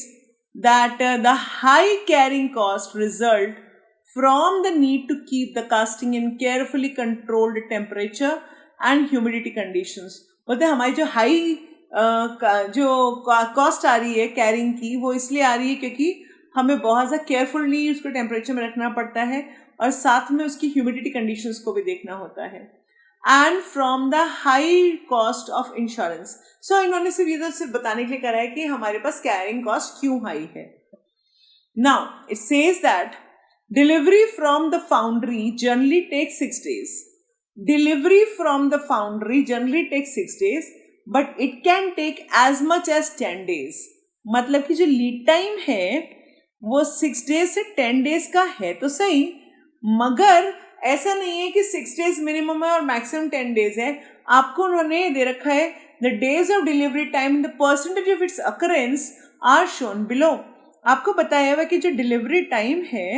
that the high carrying cost result from the need to keep the casting in carefully controlled temperature and humidity conditions. बोलते हमारी जो high जो cost आ रही है carrying की, वो इसलिए आ रही है क्योंकि हमें बहुत ज़्यादा केयरफुली उसको टेम्परेचर में रखना पड़ता है और साथ में उसकी ह्यूमिडिटी कंडीशंस को भी देखना होता है. And from the high cost of insurance. So इन्होंने सिर्फ ये तो सिर्फ बताने के लिए करा है कि हमारे पास कैरिंग कॉस्ट क्यों हाई है. Now it says that delivery from the foundry generally takes 6 days. Delivery from the foundry generally takes 6 days, but it can take as much as 10 days. मतलब कि जो लीड टाइम है वो 6 days से 10 days का है तो सही, मगर ऐसा नहीं है कि 6 days मिनिमम है और मैक्सिमम 10 days है. आपको उन्होंने दे रखा है the days of delivery time, the percentage of its occurrence are shown below. आपको बताया हुआ कि जो डिलीवरी टाइम है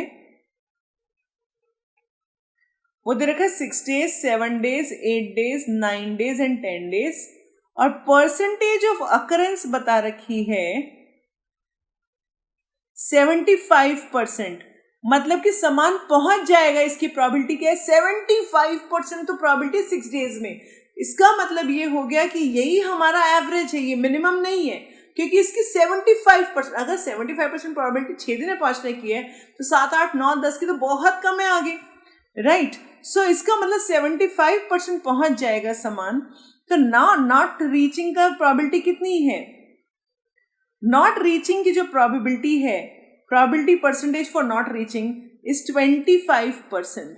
वो दे रखा है 6 days, 7 days, 8 days, 9 days and 10 days, और परसेंटेज ऑफ अकरेंस बता रखी है 75%. मतलब कि सामान पहुंच जाएगा, इसकी प्रोबेबिलिटी क्या है 75%. तो प्रोबेबिलिटी 6 days में. इसका मतलब ये हो गया कि यही हमारा एवरेज है, ये मिनिमम नहीं है, क्योंकि इसकी 75%. अगर 75% प्रोबेबिलिटी 6 दिन में पहुंचने की है तो 7, 8, 9, 10 की तो बहुत कम है आगे, राइट. सो इसका मतलब 75% पहुंच जाएगा सामान. तो नॉट रीचिंग का प्रोबेबिलिटी कितनी है? नॉट रीचिंग की जो प्रोबेबिलिटी है, probability percentage for not reaching is 25%,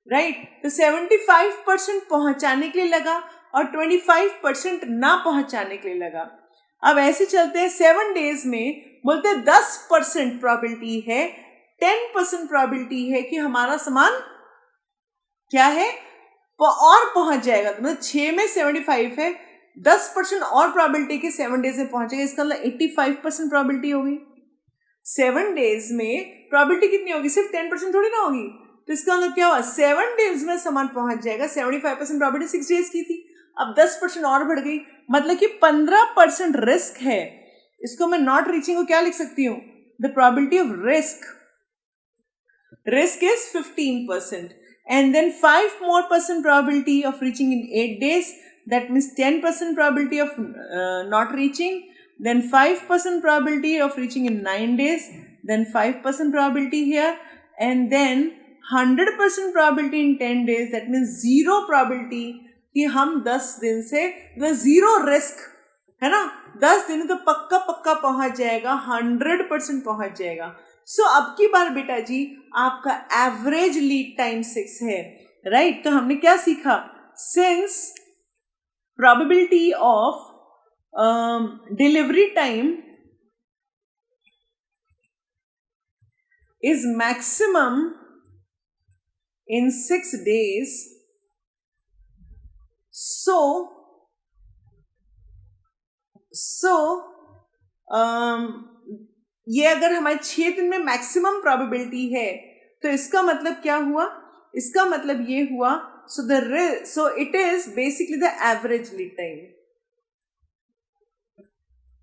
right. तो 75% पहुंचाने के लिए लगा और 25% ना पहुंचाने के लिए लगा. अब ऐसे चलते हैं 7 days में, बोलते हैं 10% प्रोबेबिलिटी है, 10% प्रोबेबिलिटी है कि हमारा सामान क्या है और पहुंच जाएगा. तो मतलब 6 में 75 है, 10% और प्रोबेबिलिटी के 7 days में पहुंचेगा. इसका मतलब 85% प्रोबेबिलिटी होगी. 7 days में प्रोबेबिलिटी कितनी होगी? सिर्फ 10% थोड़ी ना होगी. तो इसका मतलब क्या हुआ? 7 days में सामान पहुंच जाएगा. 75% प्रोबेबिलिटी 6 days की थी, अब 10% और बढ़ गई, मतलब कि 15% रिस्क है. इसको मैं नॉट रीचिंग को क्या लिख सकती हूँ? The probability of risk is 15%. And then 5 more % probability of reaching in 8 days. That means 10% probability of not reaching. Then 5% probability of reaching in 9 days. Then 5% probability here. And then 100% probability in 10 days. That means 0 probability कि हम 10 दिन से, zero risk है ना, 10 दिन तो पक्का पहुंच जाएगा, 100% पहुंच जाएगा. सो अब की बार बेटा जी आपका एवरेज लीड टाइम 6 है, राइट. तो हमने क्या सीखा? Since probability of delivery time is maximum in 6 days, so ये अगर हमारे 6 दिन में मैक्सिमम प्रोबेबिलिटी है तो इसका मतलब क्या हुआ? इसका मतलब ये हुआ so it is basically the average lead time.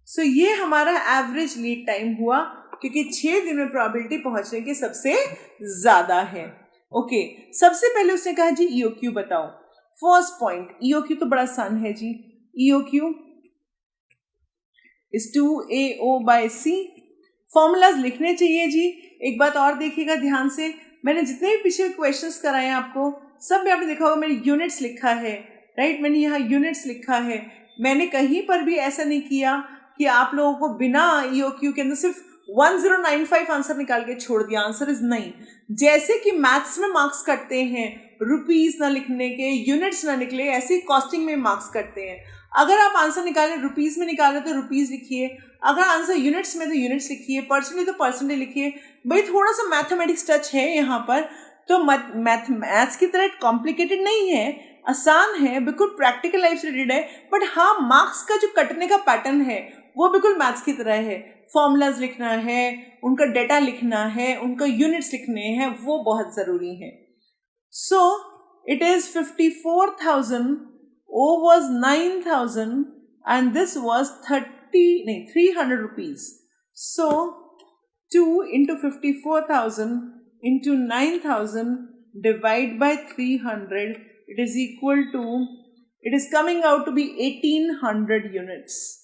So ये हमारा एवरेज लीड टाइम हुआ क्योंकि 6 दिन में प्रोबेबिलिटी पहुंचने की सबसे ज्यादा है. ओके, सबसे पहले उसने कहा जी ईओक्यू बताओ. फर्स्ट पॉइंट, ईओक्यू तो बड़ा आसान है जी. EOQ is 2AO by C। Formulas लिखने चाहिए जी। एक बात और देखिएगा ध्यान से, मैंने जितने भी पिछले क्वेश्चंस कराए हैं आपको, सब में आपने देखा होगा मैंने यूनिट्स लिखा है, राइट। मैंने यहाँ यूनिट्स लिखा है। मैंने कहीं पर भी ऐसा नहीं किया कि आप लोगों को बिना EOQ के अंदर सिर्फ 1095 आंसर निकाल के छोड़ दिया। आंसर इज नहीं। जैसे कि मैथ्स में मार्क्स कटते हैं रुपीस ना लिखने के, यूनिट्स ना निकले, ऐसे ही कॉस्टिंग में मार्क्स कटते हैं। अगर आप आंसर निकालें रुपीस में निकाले तो रुपीस लिखिए, अगर आंसर यूनिट्स में तो यूनिट्स लिखिए, परसेंटेज तो परसेंटेज लिखिए। भाई थोड़ा सा मैथमेटिक्स टच है यहाँ पर, तो मैथ्स की तरह कॉम्प्लिकेटेड नहीं है, आसान है, बिल्कुल प्रैक्टिकल लाइफ से रिलेटेड है। बट हाँ, मार्क्स का जो कटने का पैटर्न है वो बिल्कुल मैथ्स की तरह है। फॉर्मूलाज लिखना है, उनका डेटा लिखना है, उनका यूनिट्स लिखने हैं, वो बहुत ज़रूरी है। So it is 54,000, O was 9,000 and this was 300 rupees. So 2 into 54,000 into 9,000 divide by 300, it is equal to, it is coming out to be 1800 units.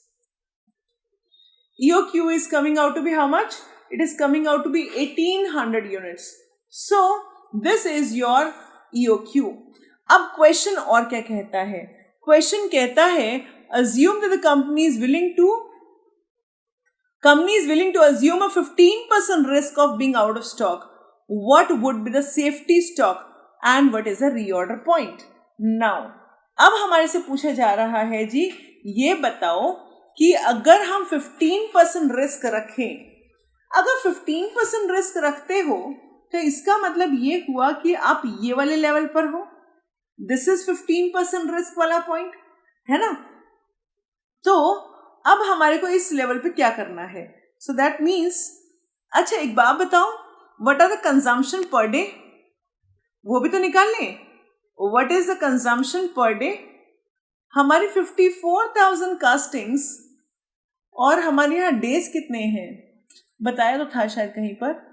EOQ is coming out to be how much? It is coming out to be 1800 units. So this is your EOQ. अब question और क्या कहता है? Question कहता है assume that the company is willing to assume a 15% risk of being out of stock. What would be the safety stock and what is the reorder point? Now, अब हमारे से पूछा जा रहा है जी, ये बताओ कि अगर हम 15% रिस्क रखें, अगर 15% रिस्क रखते हो तो इसका मतलब ये हुआ कि आप ये वाले लेवल पर हो। दिस इज 15% रिस्क वाला पॉइंट है ना। तो अब हमारे को इस लेवल पे क्या करना है? सो दैट मीन्स, अच्छा एक बात बताओ, what are the consumption per day, वो भी तो निकाल लें। What is the consumption per day? हमारी 54,000 कास्टिंग्स और हमारे यहाँ डेज कितने हैं बताया तो था शायद कहीं पर।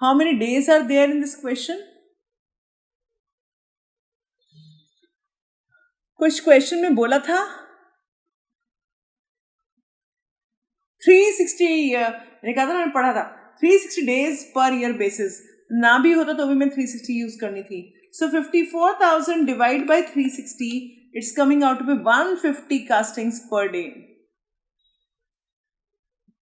How many days are there in this question? कुछ क्वेश्चन में बोला था 360, मैंने कहा था ना, मैंने पढ़ा था 360 डेज पर ईयर बेसिस, ना भी होता तो भी मैं 360 यूज करनी थी। So 54,000 divide by 360, it's coming out to be 150 castings per day.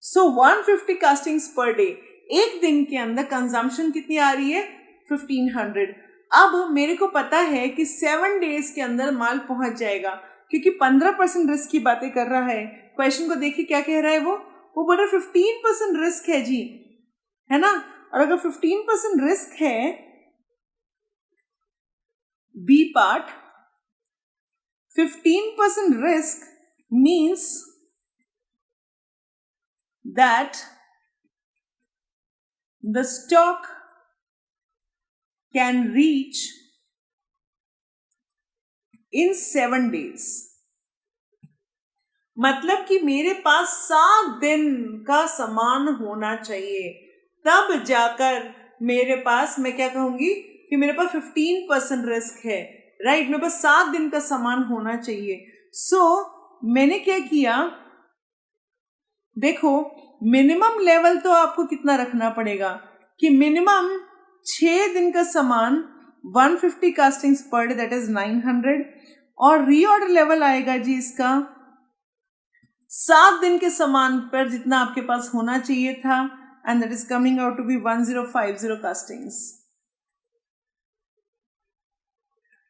So 150 castings per day, एक दिन के अंदर कंजम्पशन कितनी आ रही है? 1500। अब मेरे को पता है कि 7 डेज के अंदर माल पहुंच जाएगा, क्योंकि 15% रिस्क की बातें कर रहा है। क्वेश्चन को देखिए क्या कह रहा है, वो बोल रहा है 15% रिस्क है जी, है ना। और अगर 15% रिस्क है, B part, 15% risk means that the stock can reach in 7 days। मतलब कि मेरे पास 7 दिन का सामान होना चाहिए, तब जाकर मेरे पास, मैं क्या कहूंगी कि मेरे पास 15% रिस्क है, राइट। मेरे पास 7 दिन का सामान होना चाहिए। सो मैंने क्या किया, देखो मिनिमम लेवल तो आपको कितना रखना पड़ेगा कि मिनिमम 6 दिन का सामान 150 castings per day, that is 900, और रीऑर्डर लेवल आएगा जी इसका 7 दिन के सामान पर जितना आपके पास होना चाहिए था, and that is coming out to be 1050 castings,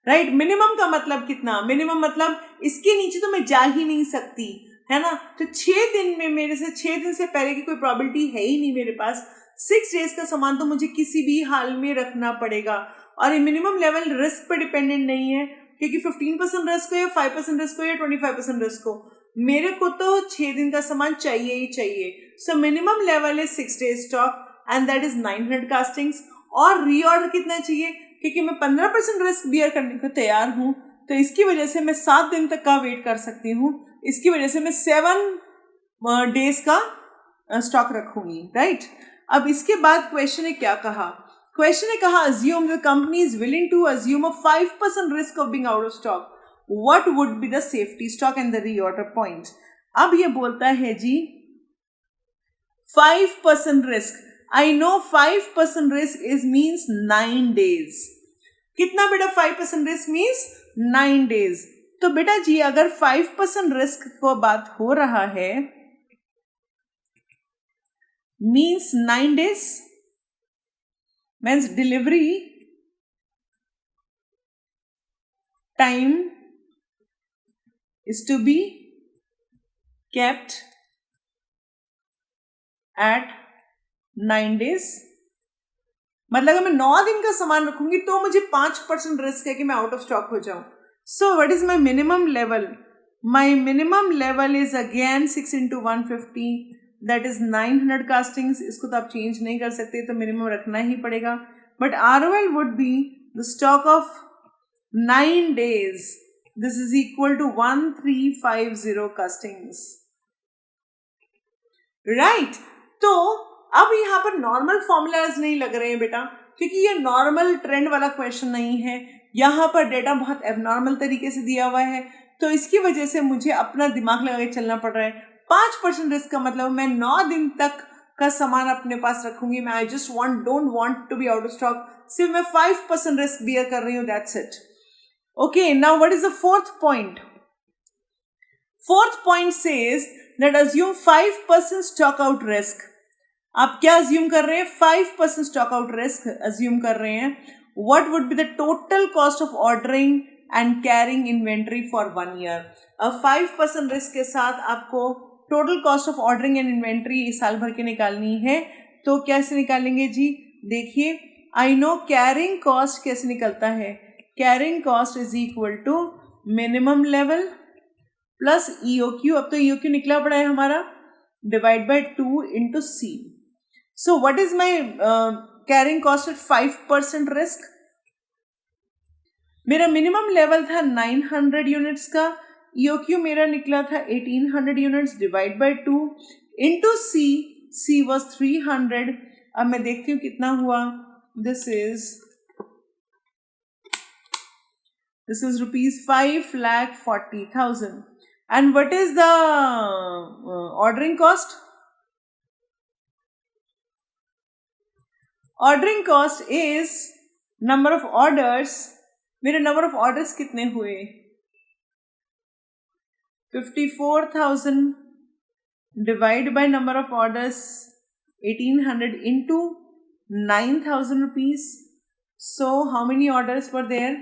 right. Minimum का मतलब कितना? मिनिमम मतलब इसके नीचे तो मैं जा ही नहीं सकती, है ना। तो 6 दिन में मेरे से 6 दिन से पहले की कोई प्रोबेबिलिटी है ही नहीं मेरे पास। 6 डेज का सामान तो मुझे किसी भी हाल में रखना पड़ेगा, और ये मिनिमम लेवल रिस्क पे डिपेंडेंट नहीं है, क्योंकि 15% रिस्क हो या 5% रिस्क हो या 25% रिस्क हो, मेरे को तो 6 दिन का सामान चाहिए ही चाहिए। So minimum level is 6 days stock and that is 900 castings. और रीऑर्डर कितना चाहिए? क्योंकि मैं 15% रिस्क बियर करने को तैयार हूँ, तो इसकी वजह से मैं 7 दिन तक का वेट कर सकती हूँ। इसकी वजह से मैं 7 डेज का स्टॉक रखूंगी, राइट। अब इसके बाद क्वेश्चन ने क्या कहा? क्वेश्चन ने कहा assume the company is willing to assume a 5% risk of being out of stock। what would be the safety stock and the reorder point. अब ये बोलता है जी 5% risk. I know 5% risk is means 9 days. कितना बेटा 5% risk means 9 days. तो बेटा जी अगर 5% risk को बात हो रहा है means 9 days means delivery time is to be kept at 9 days. मतलब अगर मैं 9 दिन का सामान रखूंगी तो मुझे 5% रिस्क है कि मैं आउट ऑफ स्टॉक हो जाऊं. So what is my minimum level? My minimum level is again 6 into 150. That is 900 castings. इसको तो आप चेंज नहीं कर सकते तो मिनिमम रखना ही पड़ेगा. But ROL would be the stock of 9 days. This is equal to 1350 castings. Right? तो अब यहाँ पर नॉर्मल फॉर्मूलाज नहीं लग रहे हैं बेटा, क्योंकि ये नॉर्मल ट्रेंड वाला क्वेश्चन नहीं है. यहाँ पर डेटा बहुत एबनॉर्मल तरीके से दिया हुआ है, तो इसकी वजह से मुझे अपना दिमाग लगा के चलना पड़ रहा है. 5% रिस्क का मतलब मैं 9 दिन तक का सामान अपने पास रखूंगी. मैं I just don't want to be out of stock. सिर्फ मैं 5% रिस्क बियर कर रही हूँ. That's it. Okay, now what is the fourth point? Fourth point says that assume 5% stock out risk. आप क्या अज्यूम कर रहे हैं? 5% स्टॉक आउट रिस्क अज्यूम कर रहे हैं. What would be the total cost of ordering and carrying inventory for 1 year? अब 5% risk के साथ आपको total cost of ordering and inventory इस साल भर के निकालनी है. तो कैसे निकालेंगे जी? देखिए, आई नो कैरिंग कॉस्ट कैसे निकलता है. Carrying cost is equal to minimum level plus EOQ. अब तो EOQ निकला पड़ा है हमारा, divide by 2 into C. So what is my carrying cost at 5% risk? मेरा मिनिमम लेवल था 900 यूनिट्स का. EOQ मेरा निकला था 1800 units divide by 2 into C was 300. अब मैं देखती हूँ कितना हुआ. This is ₹5,40,000. And what is the ordering cost? Ordering cost is number of orders. मेरे नंबर ऑफ ऑर्डर्स कितने हुए? 54,000 divide by number of orders 1800 into 9,000 rupees. So how many orders were there?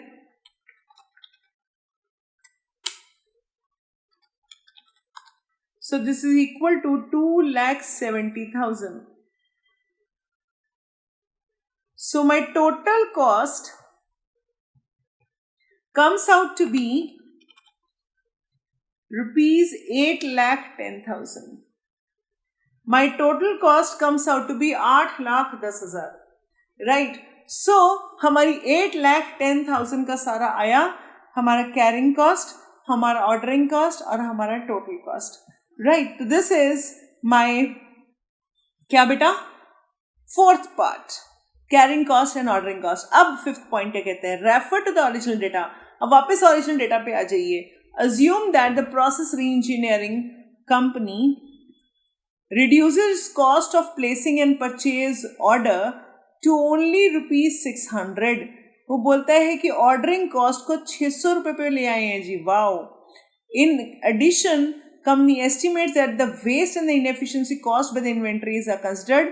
So this is equal to 2,70,000. So my total cost comes out to be ₹8,10,000. My total cost comes out to be 8,10,000. Right? So हमारी 8,10,000 का सारा आया हमारा carrying cost, हमारा ordering cost और हमारा total cost. Right? तो this is my क्या बेटा? Fourth part, carrying cost and ordering cost. अब फिफ्थ पॉइंट क्या कहते हैं? Refer to the original data. अब वापस ओरिजिनल डेटा पे आ जाइए. Assume that the process re engineering company reduces cost of placing and purchase order to only ₹600. वो बोलता है कि ऑर्डरिंग कॉस्ट को 600 रुपये पे ले आए हैं जी. Wow. In addition company estimates that the waste and the inefficiency caused by the inventories are considered.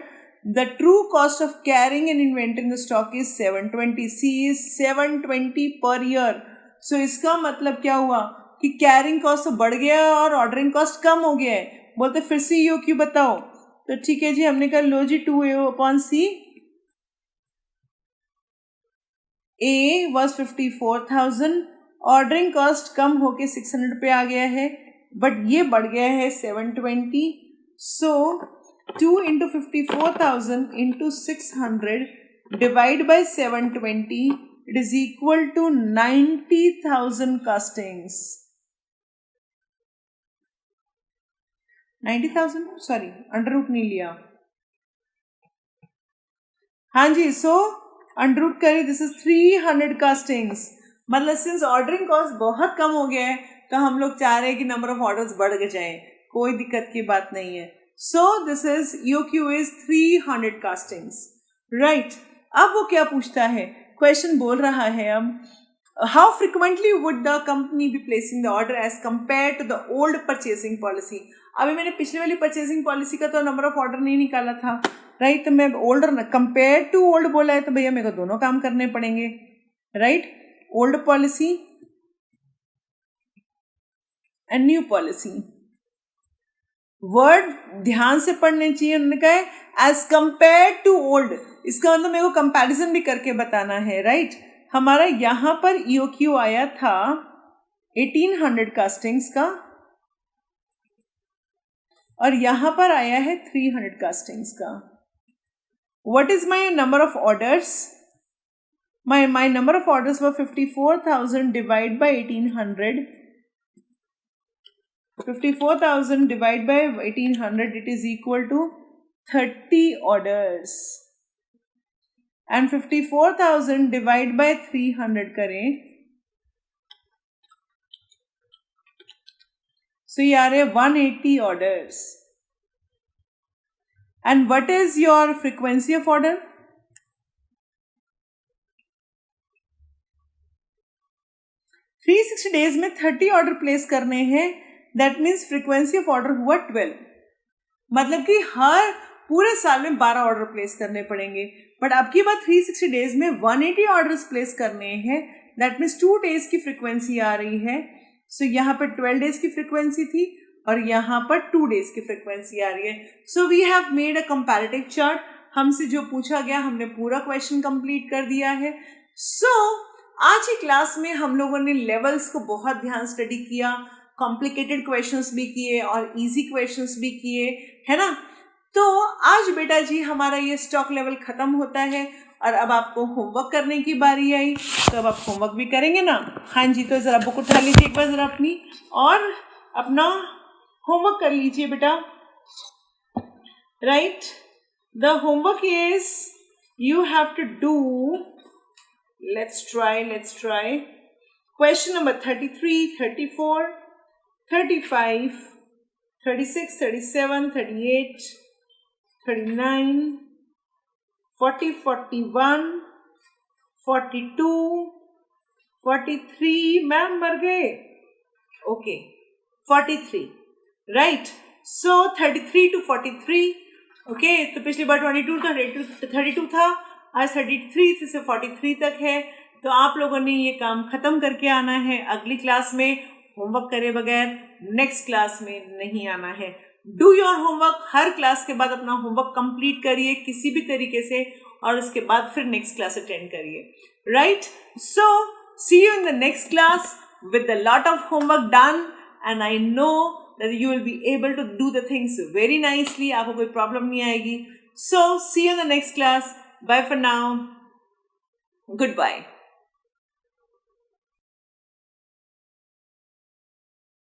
The true cost of carrying and inventory in the stock is 720. C is 720 per year. So इसका मतलब क्या हुआ कि carrying cost तो बढ़ गया और ordering cost कम हो गया है. बोलते फिर से EOQ बताओ. तो ठीक है जी, हमने कहा लो जी 2A/C. A was 54,000. Ordering cost कम होके 600 पे आ गया है, बट ये बढ़ गया है 720. सो 2 into 54,000 into 600 divide by 720, it is equal to 90,000 castings. 90,000? Sorry, under root नहीं लिया. हाँ जी, सो अंडर रूट करिए. This is 300 castings. मतलब सिंस ऑर्डरिंग कॉस्ट बहुत कम हो गया है तो हम लोग चाह रहे हैं कि नंबर ऑफ ऑर्डर्स बढ़ जाए, कोई दिक्कत की बात नहीं है. So this is EOQ is 300 castings, right. अब वो क्या पूछता है, क्वेश्चन बोल रहा है अब, how frequently would the company be placing the order as compare to the old purchasing policy. अभी मैंने पिछले वाली परचेसिंग पॉलिसी का तो नंबर ऑफ ऑर्डर नहीं निकाला था, राइट. तो मैं ओल्ड कंपेयर टू ओल्ड बोला है तो भैया मेरे को दोनों काम करने पड़ेंगे, right. Old policy and new policy. Word ध्यान से पढ़ने चाहिए. उन्होंने कहा है एज कंपेयर टू ओल्ड, इसका मतलब मेरे को कंपैरिजन भी करके बताना है, राइट. हमारा यहां पर EOQ आया था 1800 कास्टिंग्स का और यहां पर आया है 300 कास्टिंग्स का. What is my number of orders? My number of orders were 54,000 divided by 1800. 54,000 divided by 1800, it is equal to 30 orders. And 54,000 divided by 300 करें, so ये आ रहे 180 orders. And what is your frequency of order? 360 days में 30 order place करने हैं. That means frequency of order हुआ 12. मतलब कि हर पूरे साल में 12 ऑर्डर प्लेस करने पड़ेंगे. बट अब की बात 360 डेज में 180 ऑर्डर्स प्लेस करने हैं. दैट मीन्स 2 डेज की फ्रीक्वेंसी आ रही है. सो यहाँ पर 12 डेज की फ्रीक्वेंसी थी और यहाँ पर 2 डेज की फ्रीक्वेंसी आ रही है. So we have made a comparative chart. हमसे जो पूछा गया हमने पूरा क्वेश्चन कंप्लीट कर दिया है. सो आज की क्लास में हम लोगों ने लेवल्स को बहुत ध्यान स्टडी किया, कॉम्प्लिकेटेड क्वेश्चंस भी किए और इजी क्वेश्चंस भी किए, है ना. तो आज बेटा जी हमारा ये स्टॉक लेवल खत्म होता है और अब आपको होमवर्क करने की बारी आई. तो अब आप होमवर्क भी करेंगे ना? हाँ जी. तो ज़रा बुक उठा लीजिए एक बार ज़रा अपनी और अपना होमवर्क कर लीजिए बेटा, right. The homework is you have to do, let's try question number 33, 34, 35, 36, 37, 38, 39, 40, 41, 42, 43. Ma'am मर गए. Okay 43, right. So 33 to 43. Okay तो पिछली बार 22 था, 32 था, आज 33 से 43 तक है. तो आप लोगों ने ये काम खत्म करके आना है. अगली क्लास में होमवर्क करे बगैर नेक्स्ट क्लास में नहीं आना है. Do your homework. Her class के बाद अपना होमवर्क कंप्लीट करिए किसी भी तरीके से और उसके बाद फिर नेक्स्ट क्लास अटेंड करिए, right. So see you in the next class with a lot of homework done, and I know that you will be able to do the things very nicely. आपको कोई problem नहीं आएगी. So see you in the next class. Bye for now. Goodbye.